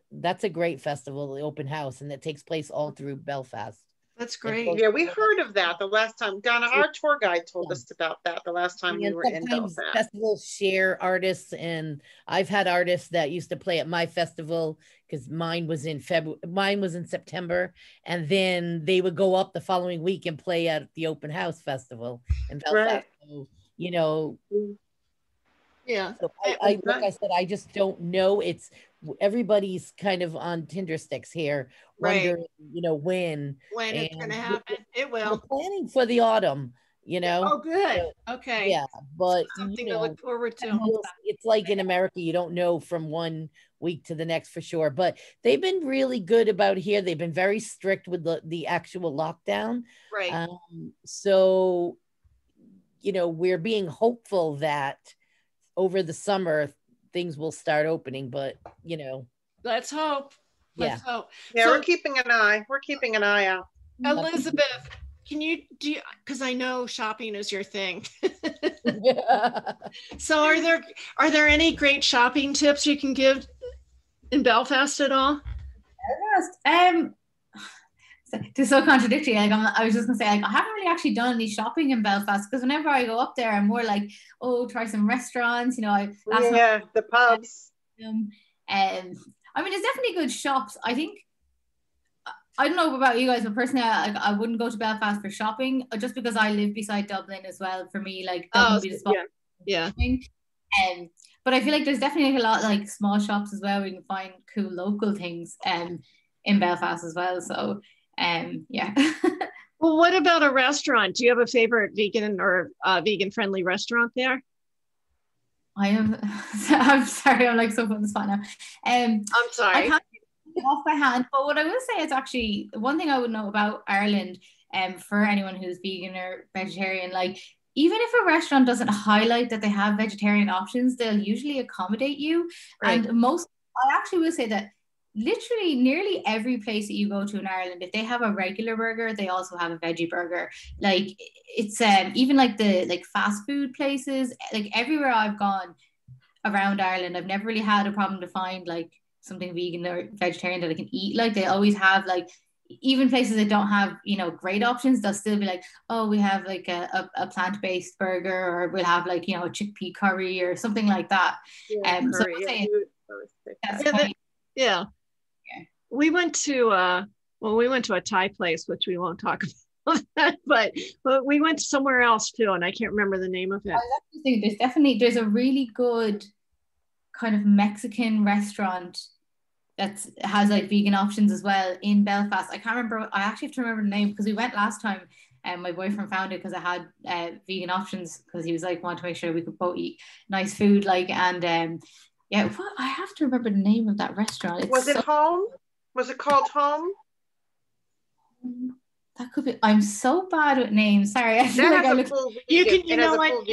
great festival, the Open House, and it takes place all through Belfast. That's great. Yeah, we heard of that the last time. Donna, our tour guide told us about that the last time we were in Belfast. Festivals share artists, and I've had artists that used to play at my festival because mine was in September, and then they would go up the following week and play at the Open House Festival in Belfast. Right. So, you know, yeah. So like I said, I just don't know. It's everybody's kind of on Tinder sticks here, wondering, you know, when it's going to happen. It will. We're planning for the autumn, you know. Oh, good. So, okay. Yeah, but something to look forward to. It's like in America, you don't know from one week to the next for sure. But they've been really good about here. They've been very strict with the actual lockdown. Right. So, you know, we're being hopeful that over the summer things will start opening, but you know, let's hope. Yeah, hope. Yeah, so, we're keeping an eye out. Elizabeth, can you because I know shopping is your thing. So are there any great shopping tips you can give in Belfast at all? Belfast, it's so contradictory. Like I was just gonna say, like I haven't really actually done any shopping in Belfast because whenever I go up there, I'm more like, oh, try some restaurants. You know, the pubs. I mean, there's definitely good shops. I think I don't know about you guys, but personally, I wouldn't go to Belfast for shopping just because I live beside Dublin as well. For me, like Dublin would be the spot. Yeah. But I feel like there's definitely a lot like small shops as well where you can find cool local things in Belfast as well. So. Yeah. Well, what about a restaurant? Do you have a favorite vegan or vegan friendly restaurant there? I'm sorry, I'm like so on the spot now. I'm sorry. I can't get it off by hand, but what I will say is actually one thing I would know about Ireland, for anyone who's vegan or vegetarian, like even if a restaurant doesn't highlight that they have vegetarian options, they'll usually accommodate you. Right. And I actually will say that literally nearly every place that you go to in Ireland, if they have a regular burger, they also have a veggie burger. Like it's even like the like fast food places, like everywhere I've gone around Ireland, I've never really had a problem to find like something vegan or vegetarian that I can eat. Like they always have, like even places that don't have, you know, great options, they'll still be like, oh, we have like a plant-based burger, or we'll have like, you know, a chickpea curry or something like that. Yeah. We went to a Thai place, which we won't talk about that, but we went somewhere else too, and I can't remember the name of it. I think there's a really good kind of Mexican restaurant that has like vegan options as well in Belfast. I can't remember. I actually have to remember the name because we went last time, and my boyfriend found it because I had vegan options because he was like, wanted to make sure we could both eat nice food, like, and yeah, I have to remember the name of that restaurant. Was it Home? Was it called Home? That could be. I'm so bad with names. Sorry. I feel like you can. You know what?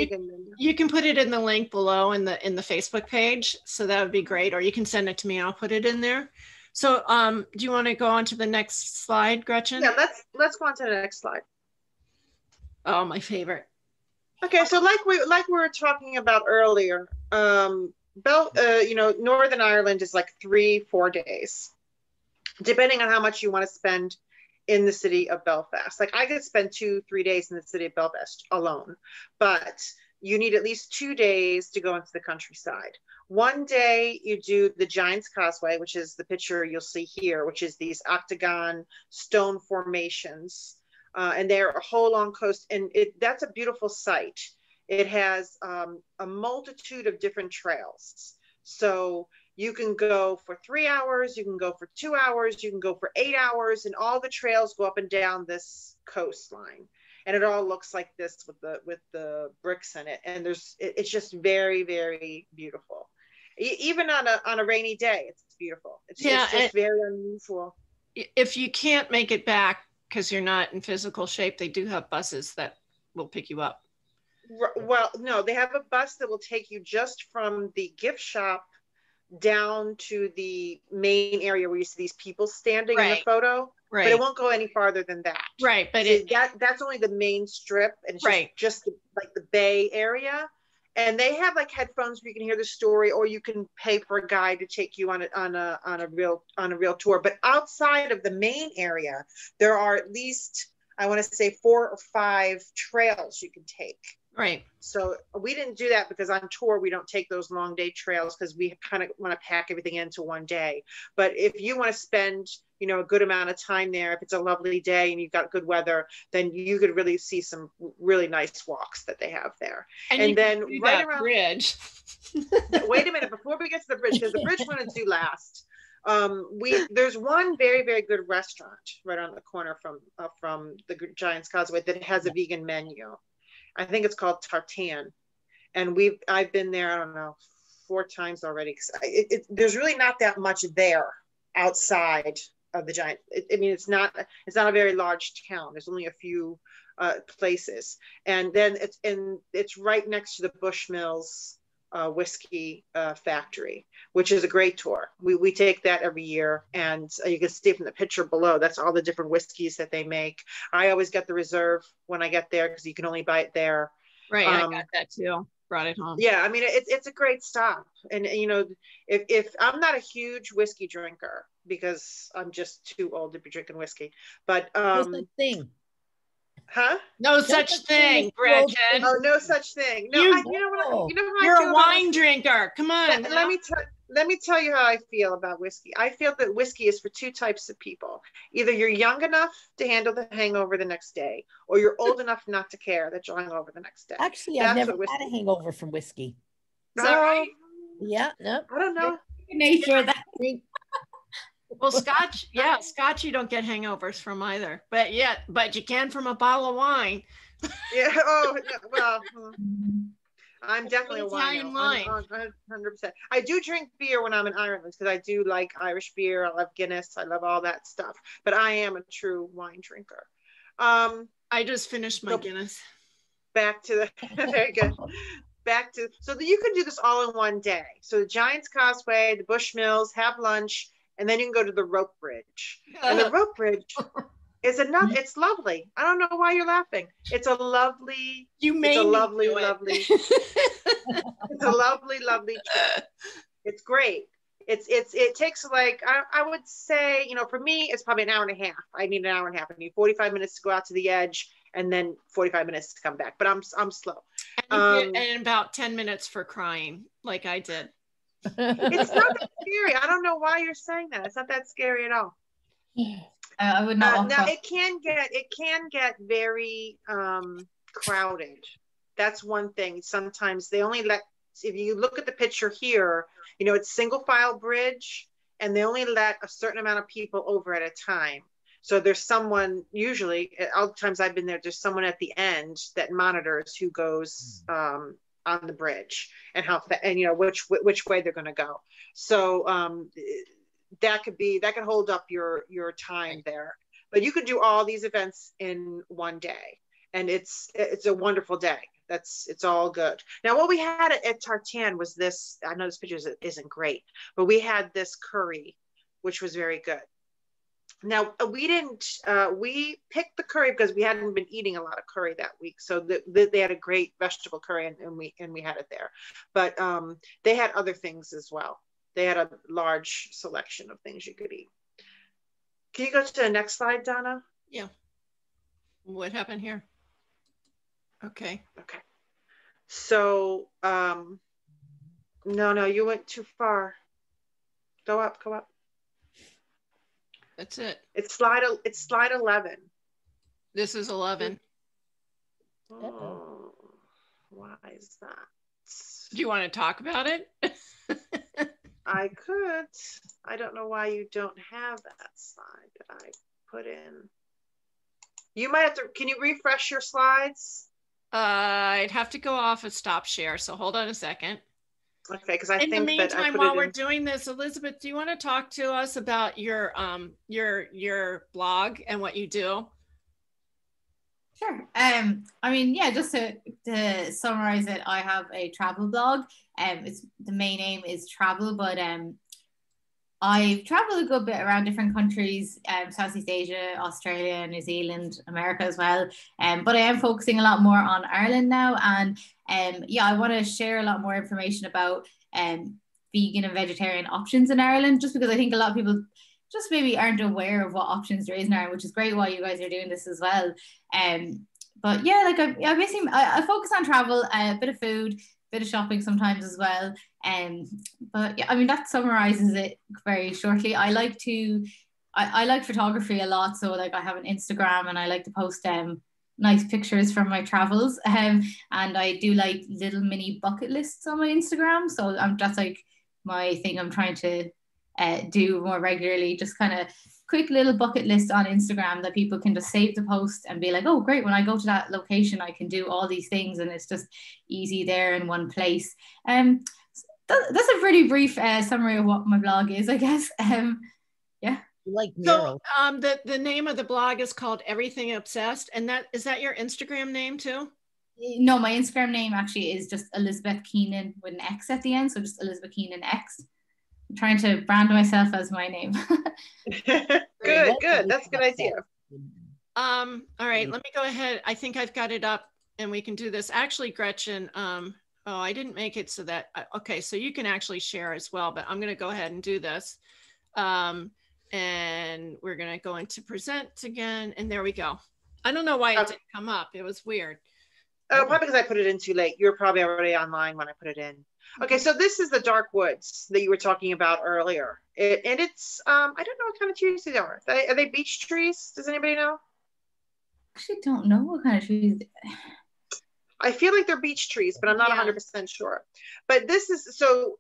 You can put it in the link below in the Facebook page. So that would be great. Or you can send it to me. I'll put it in there. So, do you want to go on to the next slide, Gretchen? Yeah. Let's go on to the next slide. Oh, my favorite. Okay. So, like we were talking about earlier, you know, Northern Ireland is like 3-4 days, depending on how much you want to spend in the city of Belfast. Like I could spend 2-3 days in the city of Belfast alone, but you need at least 2 days to go into the countryside. One day you do the Giant's Causeway, which is the picture you'll see here, which is these octagon stone formations. And they're a whole long coast, and that's a beautiful sight. It has a multitude of different trails. So You can go for 3 hours, you can go for 2 hours, you can go for 8 hours, and all the trails go up and down this coastline. And it all looks like this with the bricks in it. And it's just very, very beautiful. Even on a rainy day, it's beautiful. It's just very unusual. If you can't make it back because you're not in physical shape, they do have buses that will pick you up. Well, no, they have a bus that will take you just from the gift shop down to the main area where you see these people standing in the photo. Right. But it won't go any farther than that. Right. But so that's only the main strip, and it's just like the Bay area. And they have like headphones where you can hear the story, or you can pay for a guide to take you on a real tour. But outside of the main area, there are at least, I want to say, 4 or 5 trails you can take. Right. So we didn't do that because on tour, we don't take those long day trails because we kind of want to pack everything into one day. But if you want to spend, a good amount of time there, if it's a lovely day and you've got good weather, then you could really see some really nice walks that they have there. And then right around bridge. Wait a minute, before we get to the bridge, because the bridge we're going to do last. There's one very, very good restaurant right on the corner from the Giant's Causeway that has a vegan menu. I think it's called Tartan, and I've been there, I don't know, 4 times already, because there's really not that much there outside of the Giant. It's not a very large town. There's only a few places, and then it's right next to the Bushmills whiskey factory, which is a great tour. We take that every year, and you can see from the picture below, that's all the different whiskeys that they make. I always get the reserve when I get there because you can only buy it there. Right. I got that too. Brought it home. Yeah, it's a great stop. And if I'm not a huge whiskey drinker because I'm just too old to be drinking whiskey, but no such thing. Huh? No such thing, Gretchen. Oh, no such thing. No, you're a wine drinker. Come on. Let me tell you how I feel about whiskey. I feel that whiskey is for 2 types of people. Either you're young enough to handle the hangover the next day, or you're old enough not to care that you'll hangover the next day. Actually, I've never had a hangover from whiskey. Is that right? Yeah, no. I don't know. Nature of that. Well, Scotch you don't get hangovers from either, but you can from a bottle of wine. Yeah. Oh, well. I'm definitely a Italian wine. 100%. I do drink beer when I'm in Ireland because I do like Irish beer. I love Guinness. I love all that stuff. But I am a true wine drinker. I just finished my Guinness. Back to very good. So that you can do this all in one day. So the Giant's Causeway, the Bushmills, have lunch, and then you can go to the rope bridge. And the rope bridge is it's lovely. I don't know why you're laughing. It's a lovely, it's a lovely trip. It's great. It takes like, I would say, for me, it's probably an hour and a half. I need an hour and a half. I need 45 minutes to go out to the edge and then 45 minutes to come back. But I'm slow. And about 10 minutes for crying, like I did. It's not that scary. I don't know why you're saying that. It's not that scary at all. I would not. Now it can get very crowded. That's one thing. Sometimes they only let, if you look at the picture here, it's single file bridge, and they only let a certain amount of people over at a time. So there's someone, usually, all the times I've been there, there's someone at the end that monitors who goes on the bridge and which way they're going to go. So that could hold up your time there. But you could do all these events in one day, and it's a wonderful day. It's all good. Now, what we had at Tartan was this. I know this picture isn't great, but we had this curry, which was very good. Now, we picked the curry because we hadn't been eating a lot of curry that week. So they had a great vegetable curry, and we had it there. But they had other things as well. They had a large selection of things you could eat. Can you go to the next slide, Donna? Yeah. What happened here? Okay. So, no, you went too far. Go up. That's it. It's slide 11. This is 11. Oh, why is that? Do you want to talk about it? I could. I don't know why you don't have that slide that I put in. You might have to, can you refresh your slides? I'd have to go off a stop share. So hold on a second. Okay, because I in think the meantime, that I put while it we're in. doing this, Elizabeth, do you want to talk to us about your blog and what you do? Sure. I mean, yeah, just to summarize it, I have a travel blog. It's the main aim is travel, but I've traveled a good bit around different countries, Southeast Asia, Australia, New Zealand, America as well. But I am focusing a lot more on Ireland now. And yeah, I want to share a lot more information about vegan and vegetarian options in Ireland, just because I think a lot of people just maybe aren't aware of what options there is in Ireland, which is great why you guys are doing this as well. But yeah, like I basically I focus on travel, a bit of food, bit of shopping sometimes as well. But yeah, I mean that summarizes it very shortly. I like photography a lot, so like I have an Instagram and I like to post nice pictures from my travels. And I do like little mini bucket lists on my Instagram. So that's like my thing I'm trying to do more regularly, just kind of quick little bucket list on Instagram that people can just save the post and be like, oh great, when I go to that location I can do all these things, and it's just easy there in one place. That's a pretty brief summary of what my blog is, I guess. Yeah. Like murals. So the name of the blog is called Everything Obsessed, and is that your Instagram name too? No, my Instagram name actually is just Elizabeth Keenan with an X at the end, so just Elizabeth Keenan X. I'm trying to brand myself as my name. Good. That's a good idea. All right, let me go ahead. I think I've got it up and we can do this. Actually, Gretchen, oh, I didn't make it so that, okay, so you can actually share as well, but I'm going to go ahead and do this. And we're going to go into present again. And there we go. I don't know why it didn't come up. It was weird. Oh, probably because I put it in too late. You're probably already online when I put it in. Okay, so this is the dark woods that you were talking about earlier. And it's, I don't know what kind of trees they are. Are they beech trees? Does anybody know? I actually don't know what kind of trees. I feel like they're beech trees, but I'm not 100% sure. But this is, so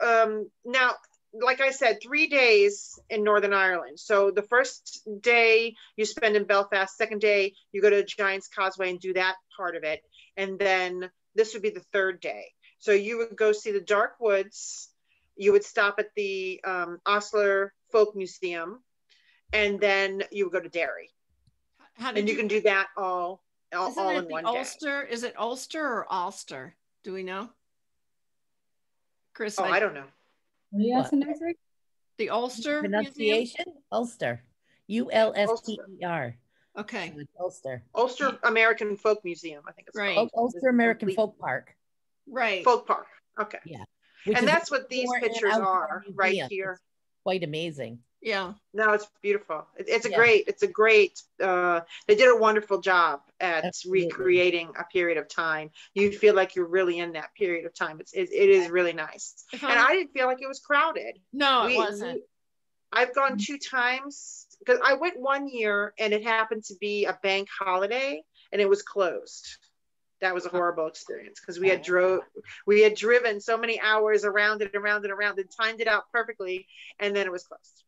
now, like I said, 3 days in Northern Ireland. So the first day you spend in Belfast, second day you go to Giant's Causeway and do that part of it. And then this would be the third day. So you would go see the dark woods. You would stop at the Ulster Folk Museum, and then you would go to Derry. And you can do that all in one Ulster? day. Is it Ulster or Ulster? Do we know? Chris? Oh, I don't know. The Ulster pronunciation? Museum? Ulster. Ulster. Okay. So Ulster. Ulster American Folk Museum, I think it's right. called. Ulster American Folk Park. Right. Folk Park. Okay. Yeah. And that's what these pictures are right here. It's quite amazing. Yeah. No, it's beautiful. It's a great, they did a wonderful job at recreating a period of time. You feel like you're really in that period of time. It is really nice. And I didn't feel like it was crowded. No, it wasn't. I've gone 2 times because I went 1 year and it happened to be a bank holiday and it was closed. That was a horrible experience because we had driven so many hours around it and timed it out perfectly, and then it was closed.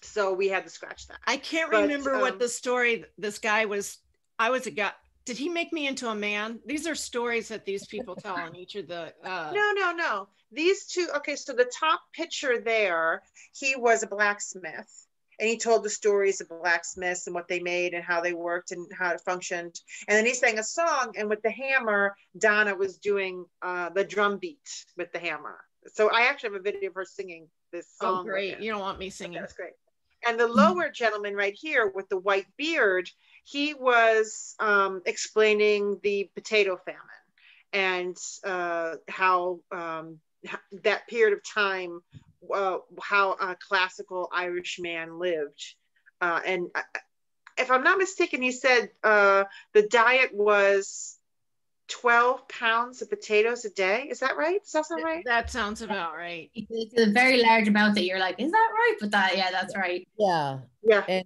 So we had to scratch that. I can't remember what the story. This guy was. I was a guy. Did he make me into a man? These are stories that these people tell on each of the. No. These two. Okay, so the top picture there, he was a blacksmith. And he told the stories of blacksmiths and what they made and how they worked and how it functioned. And then he sang a song, and with the hammer, Donna was doing the drum beat with the hammer. So I actually have a video of her singing this song. Oh, great. You don't want me singing. That's great. And the lower gentleman right here with the white beard, he was explaining the Potato Famine and how that period of time, how a classical Irish man lived. And if I'm not mistaken, he said the diet was 12 pounds of potatoes a day. Is that right? Does that sound right? That sounds about right. It's a very large amount that you're like, is that right? But that's right. Yeah. Yeah.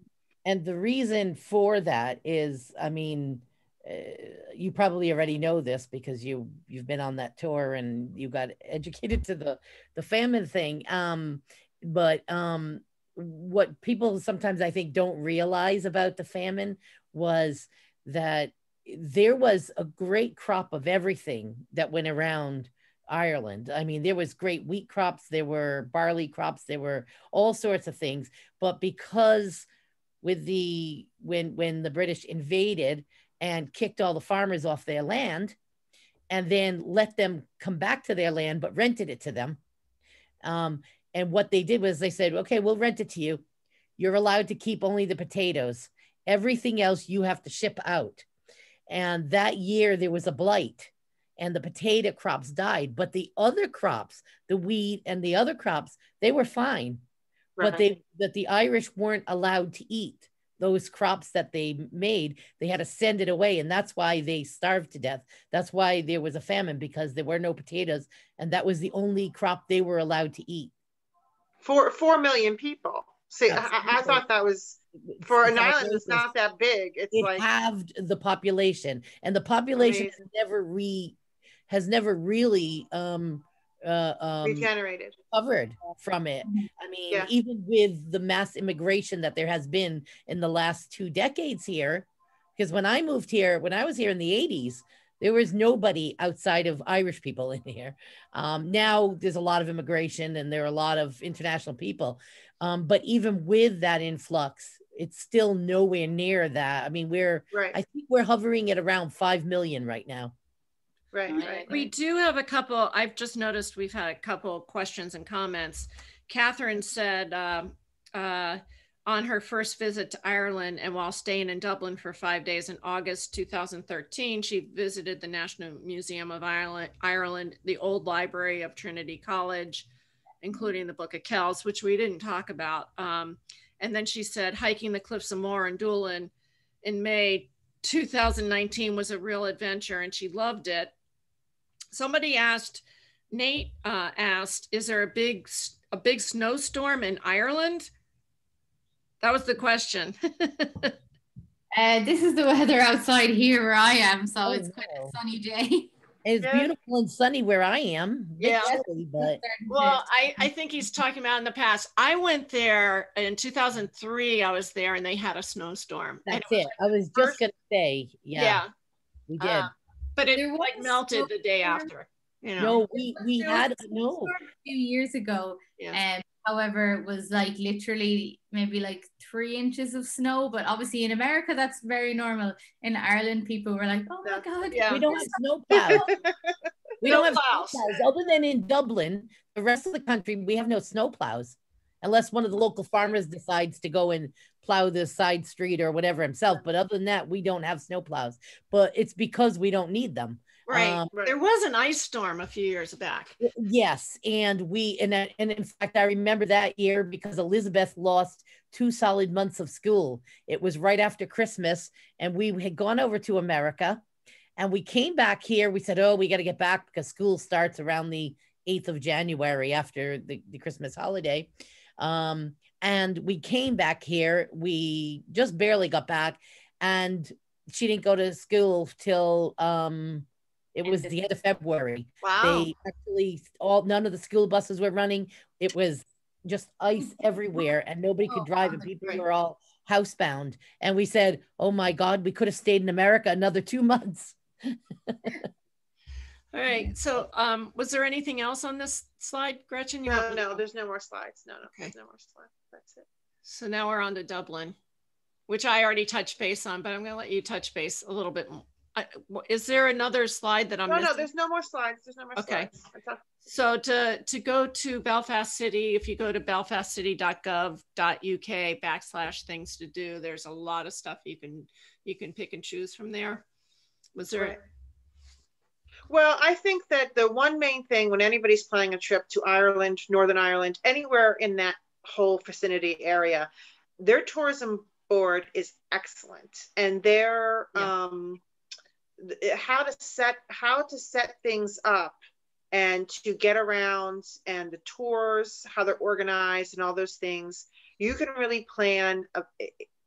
And the reason for that is, I mean, you probably already know this because you've been on that tour and you got educated to the famine thing. But what people sometimes I think don't realize about the famine was that there was a great crop of everything that went around Ireland. I mean, there was great wheat crops, there were barley crops, there were all sorts of things. But because with when the British invaded and kicked all the farmers off their land and then let them come back to their land, but rented it to them. And what they did was they said, okay, we'll rent it to you. You're allowed to keep only the potatoes. Everything else you have to ship out. And that year there was a blight and the potato crops died, but the other crops, the wheat and the other crops, they were fine. Right. But the Irish weren't allowed to eat those crops that they made. They had to send it away. And that's why they starved to death. That's why there was a famine, because there were no potatoes. And that was the only crop they were allowed to eat. 4 million people. See, I thought that was, for an island that's not that big, it like halved the population, and the population has never really regenerated, recovered from it. I mean, even with the mass immigration that there has been in the last 2 decades here, because when I moved here, when I was here in the 80s, there was nobody outside of Irish people in here. Now there's a lot of immigration and there are a lot of international people. But even with that influx, it's still nowhere near that. I mean, I think we're hovering at around 5 million right now. Right. We do have a couple, I've just noticed we've had a couple questions and comments. Catherine said, on her first visit to Ireland and while staying in Dublin for 5 days in August 2013, she visited the National Museum of Ireland, the old library of Trinity College, including the Book of Kells, which we didn't talk about. And then she said, hiking the Cliffs of Moher in Doolin in May 2019 was a real adventure and she loved it. Somebody asked, Nate asked, is there a big snowstorm in Ireland? That was the question. This is the weather outside here where I am, so it's quite a sunny day. It's beautiful and sunny where I am. Chilly, but well, I think he's talking about in the past. I went there in 2003. I was there and they had a snowstorm. That's it. I was just gonna say, we did, but it like melted the day after. You know, no, we had a few years ago, however, it was like literally maybe like 3 inches of snow, but obviously in America that's very normal. In Ireland, people were like, oh my God, we don't have snow plows. We don't have snow plows. Other than in Dublin, the rest of the country, we have no snow plows. Unless one of the local farmers decides to go and plow the side street or whatever himself. But other than that, we don't have snow plows. But it's because we don't need them. Right. There was an ice storm a few years back. Yes. And in fact, I remember that year because Elizabeth lost 2 solid months of school. It was right after Christmas and we had gone over to America and we came back here. We said, oh, we got to get back because school starts around the 8th of January after the Christmas holiday. And we came back here. We just barely got back and she didn't go to school till, it was the end of February. Wow. They actually, none of the school buses were running. It was just ice everywhere and nobody could drive and people were all housebound. And we said, oh my God, we could have stayed in America another 2 months. All right. So was there anything else on this slide, Gretchen? No, there's no more slides. No, okay. There's no more slides. That's it. So now we're on to Dublin, which I already touched base on, but I'm going to let you touch base a little bit more. Is there another slide that I'm missing? No, there's no more slides. There's no more slides. So to go to Belfast City, if you go to belfastcity.gov.uk/things to do, there's a lot of stuff you can pick and choose from there. Was there? Right. Well, I think that the one main thing when anybody's planning a trip to Ireland, Northern Ireland, anywhere in that whole vicinity area, their tourism board is excellent, and their how to set things up and to get around and the tours, how they're organized and all those things. You can really plan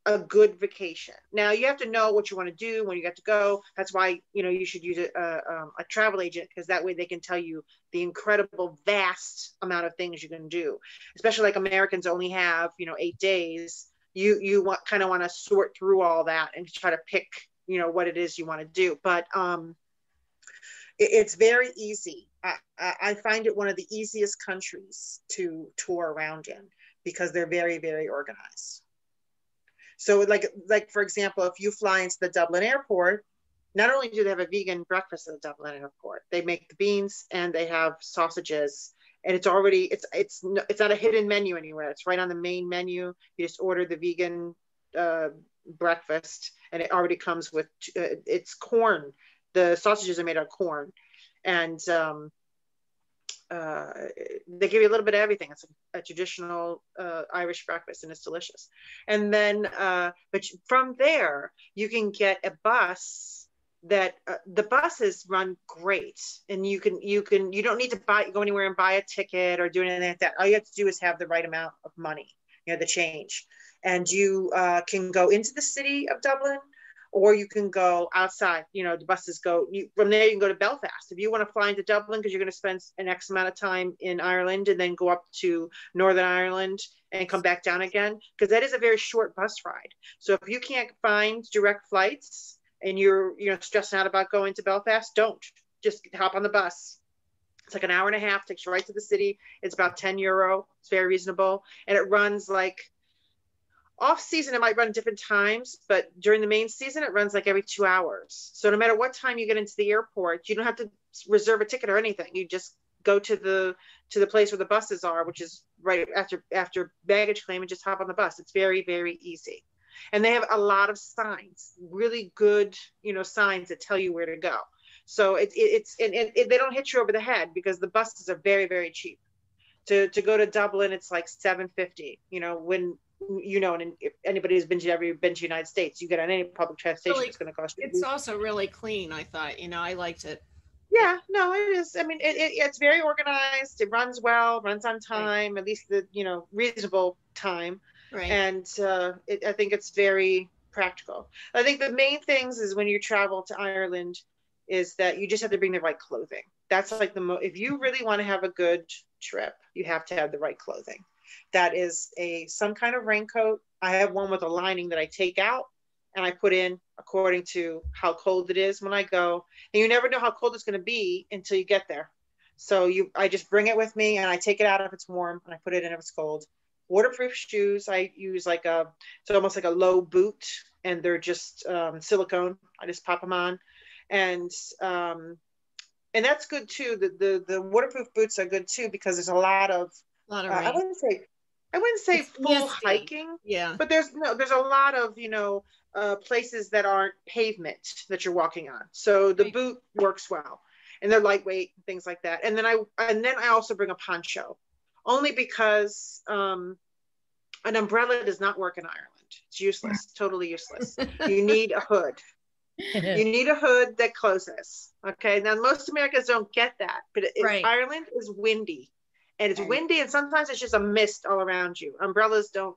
a good vacation. Now you have to know what you want to do when you get to go. That's why, you should use a travel agent, because that way they can tell you the incredible vast amount of things you can do, especially like Americans only have, 8 days. You kind of want to sort through all that and try to pick, what it is you want to do. But it's very easy. I find it one of the easiest countries to tour around in, because they're very, very organized. So like for example, if you fly into the Dublin airport, not only do they have a vegan breakfast at the Dublin airport, they make the beans and they have sausages, and it's already, it's not a hidden menu anywhere. It's right on the main menu. You just order the vegan breakfast, and it already comes with, it's corn. The sausages are made out of corn, and they give you a little bit of everything. It's a traditional Irish breakfast, and it's delicious. And then, but from there, you can get a bus that the buses run great, and you don't need to go anywhere and buy a ticket or do anything like that. All you have to do is have the right amount of money, the change, and you can go into the city of Dublin, or you can go outside. The buses go, from there you can go to Belfast. If you want to fly into Dublin because you're going to spend an X amount of time in Ireland, and then go up to Northern Ireland and come back down again, because that is a very short bus ride. So if you can't find direct flights and you're stressing out about going to Belfast, don't. Just hop on the bus. It's like an hour and a half, takes you right to the city. It's about €10. It's very reasonable. And it runs like, off season, it might run different times, but during the main season, it runs like every 2 hours. So no matter what time you get into the airport, you don't have to reserve a ticket or anything. You just go to the place where the buses are, which is right after baggage claim, and just hop on the bus. It's very, very easy. And they have a lot of signs, really good, signs that tell you where to go. So they don't hit you over the head, because the buses are very, very cheap. To go to Dublin, it's like $7.50. When and if anybody who's ever been to the United States, you get on any public transportation, it's going to cost you. It's also really clean, I thought. I liked it. Yeah, no, it is. I mean, it's very organized. It runs well, runs on time, right. At least the reasonable time. Right. And I think it's very practical. I think the main things is when you travel to Ireland is that you just have to bring the right clothing. That's like if you really want to have a good trip, you have to have the right clothing. That is some kind of raincoat. I have one with a lining that I take out and I put in according to how cold it is when I go. And you never know how cold it's going to be until you get there. So I just bring it with me, and I take it out if it's warm, and I put it in if it's cold. Waterproof shoes. I use it's almost like a low boot, and they're just silicone. I just pop them on, and that's good too. The waterproof boots are good too, because there's a lot of rain. I wouldn't say it's full misty. Hiking. Yeah. But there's a lot of places that aren't pavement that you're walking on. So the boot works well, and they're lightweight and things like that. And then I also bring a poncho, only because an umbrella does not work in Ireland. It's useless, totally useless. You need a hood. You need a hood that closes. Okay. Now most Americans don't get that, but Ireland is windy. And it's windy, and sometimes it's just a mist all around you. Umbrellas don't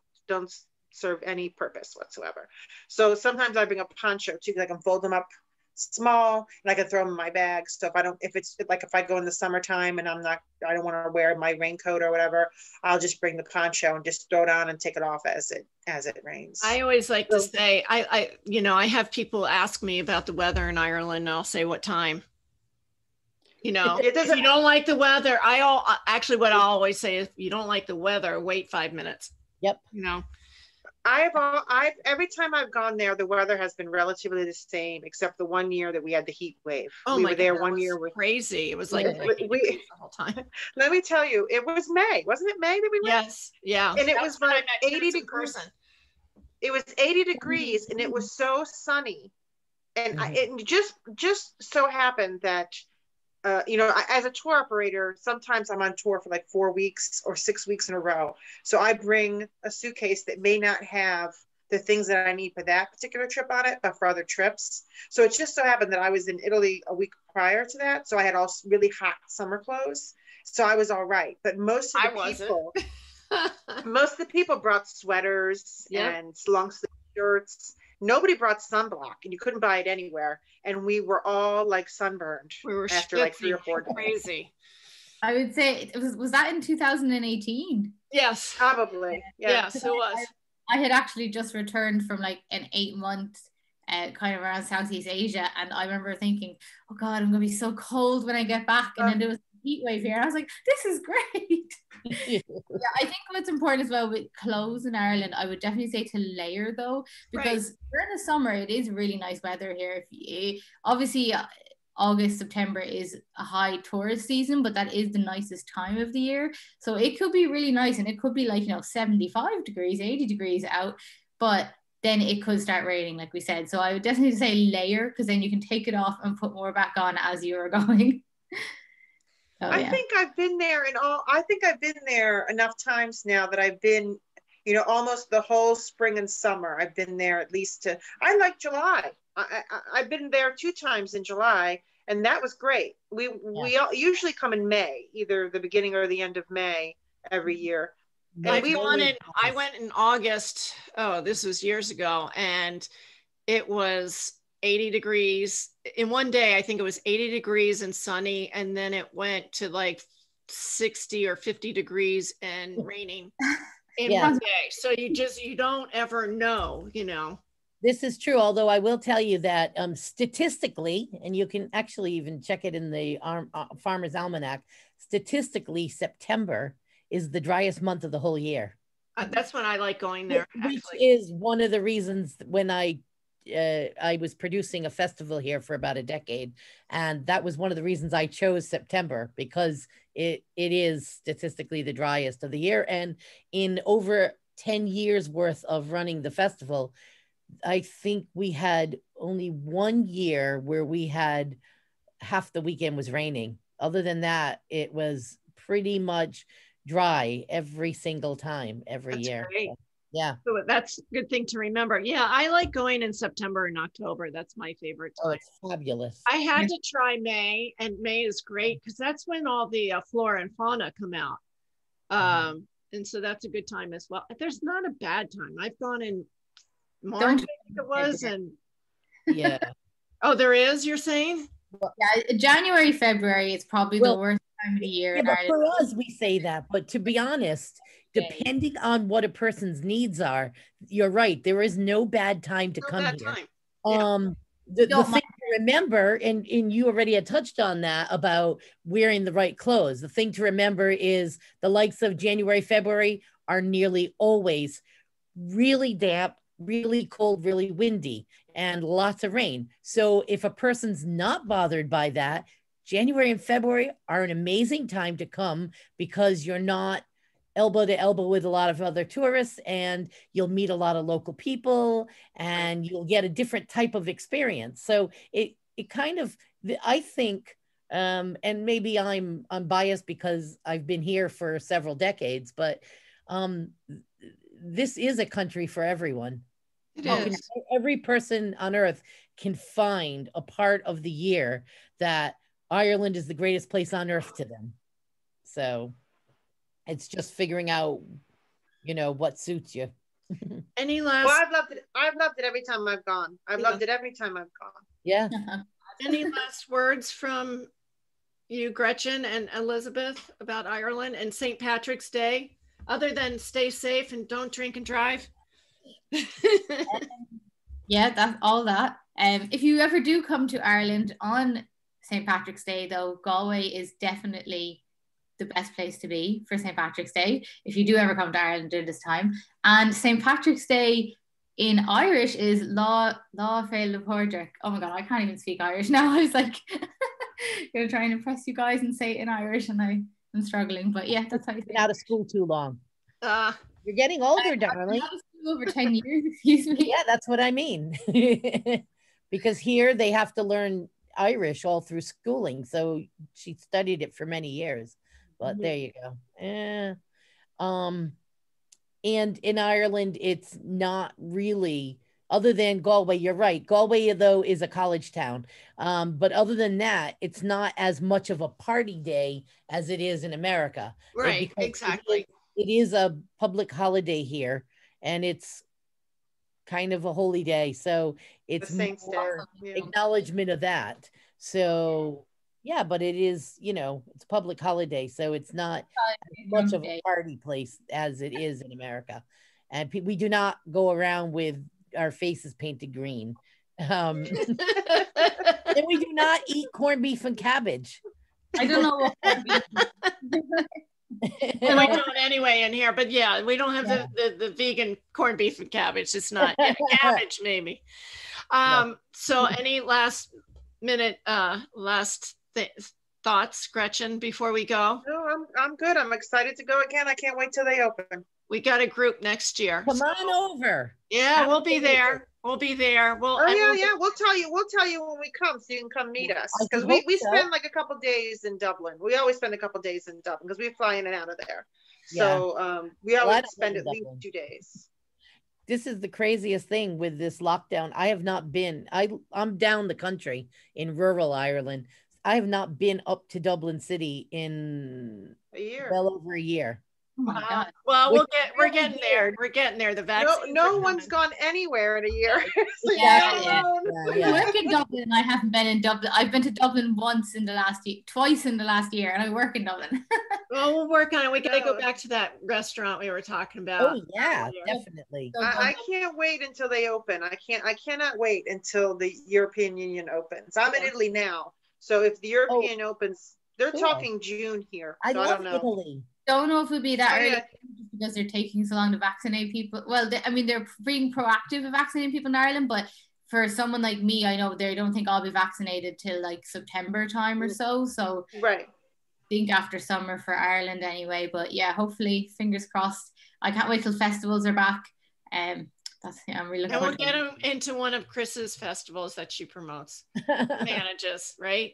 serve any purpose whatsoever. So sometimes I bring a poncho too, because I can fold them up small, and I can throw them in my bag. So if I go in the summertime and I don't want to wear my raincoat or whatever, I'll just bring the poncho and just throw it on and take it off as it rains. I always like to say, I have people ask me about the weather in Ireland, and I'll say what time. If you don't like the weather, what I always say is, if you don't like the weather, wait 5 minutes. Yep. Every time I've gone there, the weather has been relatively the same, except the one year that we had the heat wave. Oh, we my were there God, one year with crazy. It was like the whole time. Let me tell you, it was May, wasn't it May that we went? Yes, yeah. And it was like 80 degrees. It was 80 degrees, and it was so sunny, and it just so happened that. As a tour operator, sometimes I'm on tour for like 4 weeks or 6 weeks in a row. So I bring a suitcase that may not have the things that I need for that particular trip on it, but for other trips. So it just so happened that I was in Italy a week prior to that. So I had all really hot summer clothes. So I was all right. But most of the people brought sweaters and long sleeve shirts. Nobody brought sunblock, and you couldn't buy it anywhere. And we were all like sunburned We were after like 3 or 4 days. crazy. I would say was that in 2018? Yes. Probably. Yeah. Yes, it was. I had actually just returned from like an 8-month kind of around Southeast Asia, and I remember thinking, oh God, I'm gonna be so cold when I get back. And then there was a heat wave here, and I was like, this is great. Yeah, I think what's important as well with clothes in Ireland, I would definitely say to layer though, because during the summer it is really nice weather here. Obviously August, September is a high tourist season, but that is the nicest time of the year. So it could be really nice, and it could be like, 75 degrees, 80 degrees out, but then it could start raining, like we said. So I would definitely say layer, because then you can take it off and put more back on as you are going. I think I've been there enough times now that I've been, almost the whole spring and summer. I've been there at least I like July. I've been there 2 times in July, and that was great. We usually come in May, either the beginning or the end of May every year. And I went in August. Oh, this was years ago, and it was 80 degrees in one day. I think it was 80 degrees and sunny, and then it went to like 60 or 50 degrees and raining in one day. So you don't ever know, This is true, although I will tell you that statistically, and you can actually even check it in the Farmer's Almanac, statistically, September is the driest month of the whole year. That's when I like going there. Which is one of the reasons when I was producing a festival here for about a decade, and that was one of the reasons I chose September, because it is statistically the driest of the year. And in over 10 years worth of running the festival, I think we had only 1 year where we had half the weekend was raining. Other than that, it was pretty much dry every single time, every year. Great. Yeah. So that's a good thing to remember. Yeah, I like going in September and October. That's my favorite time. Oh, it's fabulous. I had to try May, and May is great because that's when all the flora and fauna come out. And so that's a good time as well. There's not a bad time. I've gone in March, I think it was, and yeah. Oh, there is, you're saying? Yeah, January, February is probably the worst time of the year. Yeah, but for us, we say that. But to be honest, depending on what a person's needs are, you're right. There is no bad time to come here. The thing to remember, and you already had touched on that about wearing the right clothes. The thing to remember is the likes of January, February are nearly always really damp, really cold, really windy, and lots of rain. So if a person's not bothered by that, January and February are an amazing time to come, because you're not elbow to elbow with a lot of other tourists, and you'll meet a lot of local people, and you'll get a different type of experience. So it kind of, I think, and maybe I'm biased because I've been here for several decades, but this is a country for everyone. Every person on earth can find a part of the year that Ireland is the greatest place on earth to them. So it's just figuring out, what suits you. Any last? Well, I've loved it every time I've gone. I've loved it every time I've gone. Yeah. Any last words from you, Gretchen and Elizabeth, about Ireland and St. Patrick's Day, other than stay safe and don't drink and drive? Yeah, that's all that. If you ever do come to Ireland on St. Patrick's Day, though, Galway is definitely the best place to be for St. Patrick's Day, if you do ever come to Ireland during this time. And St. Patrick's Day in Irish is Lá Fé le Pádraig. Oh my God, I can't even speak Irish now. I was like, gonna try and impress you guys and say it in Irish, and I'm struggling. But yeah, that's how you say it. Been out of school too long. You're getting older, darling. Over 10 years, excuse me. Yeah, that's what I mean. Because here they have to learn Irish all through schooling. So she studied it for many years. But there you go. And in Ireland, it's not really, other than Galway, you're right. Galway, though, is a college town. But other than that, it's not as much of a party day as it is in America. Right, exactly. It is a public holiday here, and it's kind of a holy day. So it's Saints' more Day. Yeah. acknowledgement of that. So yeah, but it is, you know, it's a public holiday, so it's not as much of a party place as it is in America. And we do not go around with our faces painted green. And we do not eat corned beef and cabbage. I don't know what corned beef Well, we don't anyway in here, but yeah, we don't have the vegan corned beef and cabbage. It's not cabbage, maybe. So any last minute thoughts, Gretchen, before we go? No, I'm good. I'm excited to go again. I can't wait till they open. We got a group next year. Come on over. Yeah, we'll be there. We'll be there. We'll We'll tell you when we come, so you can come meet us, because we spend like a couple days in Dublin. We always spend a couple days in Dublin because we fly in and out of there. So we always spend at least 2 days. This is the craziest thing with this lockdown. I have not been. I'm down the country in rural Ireland. I have not been up to Dublin City in a year. Well over a year. Oh my God. Well, we're getting there. We're getting there. The vaccine. No one's gone anywhere in a year. I work in Dublin. I haven't been in Dublin. I've been to Dublin twice in the last year, and I work in Dublin. Well, we'll work on it. We got to go back to that restaurant we were talking about. Oh yeah, definitely. I can't wait until they open. I cannot wait until the European Union opens. I'm in Italy now, so if the European opens, they're talking June here. So I don't know. Italy. Don't know if it'll be that early because they're taking so long to vaccinate people. Well, they're being proactive in vaccinating people in Ireland, but for someone like me, I know they don't think I'll be vaccinated till like September time or so. So right. I think after summer for Ireland anyway. But yeah, hopefully, fingers crossed. I can't wait till festivals are back. I'm really looking forward to it. And we'll get them into one of Chris's festivals that she promotes, manages, right?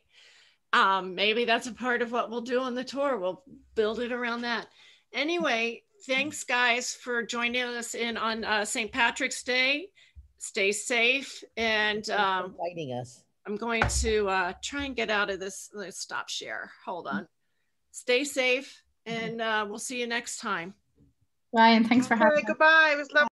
Maybe that's a part of what we'll do on the tour. We'll build it around that. Anyway, thanks guys for joining us in on St. Patrick's Day. Stay safe, and inviting us. I'm going to try and get out of this. Let's stop share. Hold on. Stay safe, and we'll see you next time. Ryan, thanks for having me. Goodbye. It was lovely.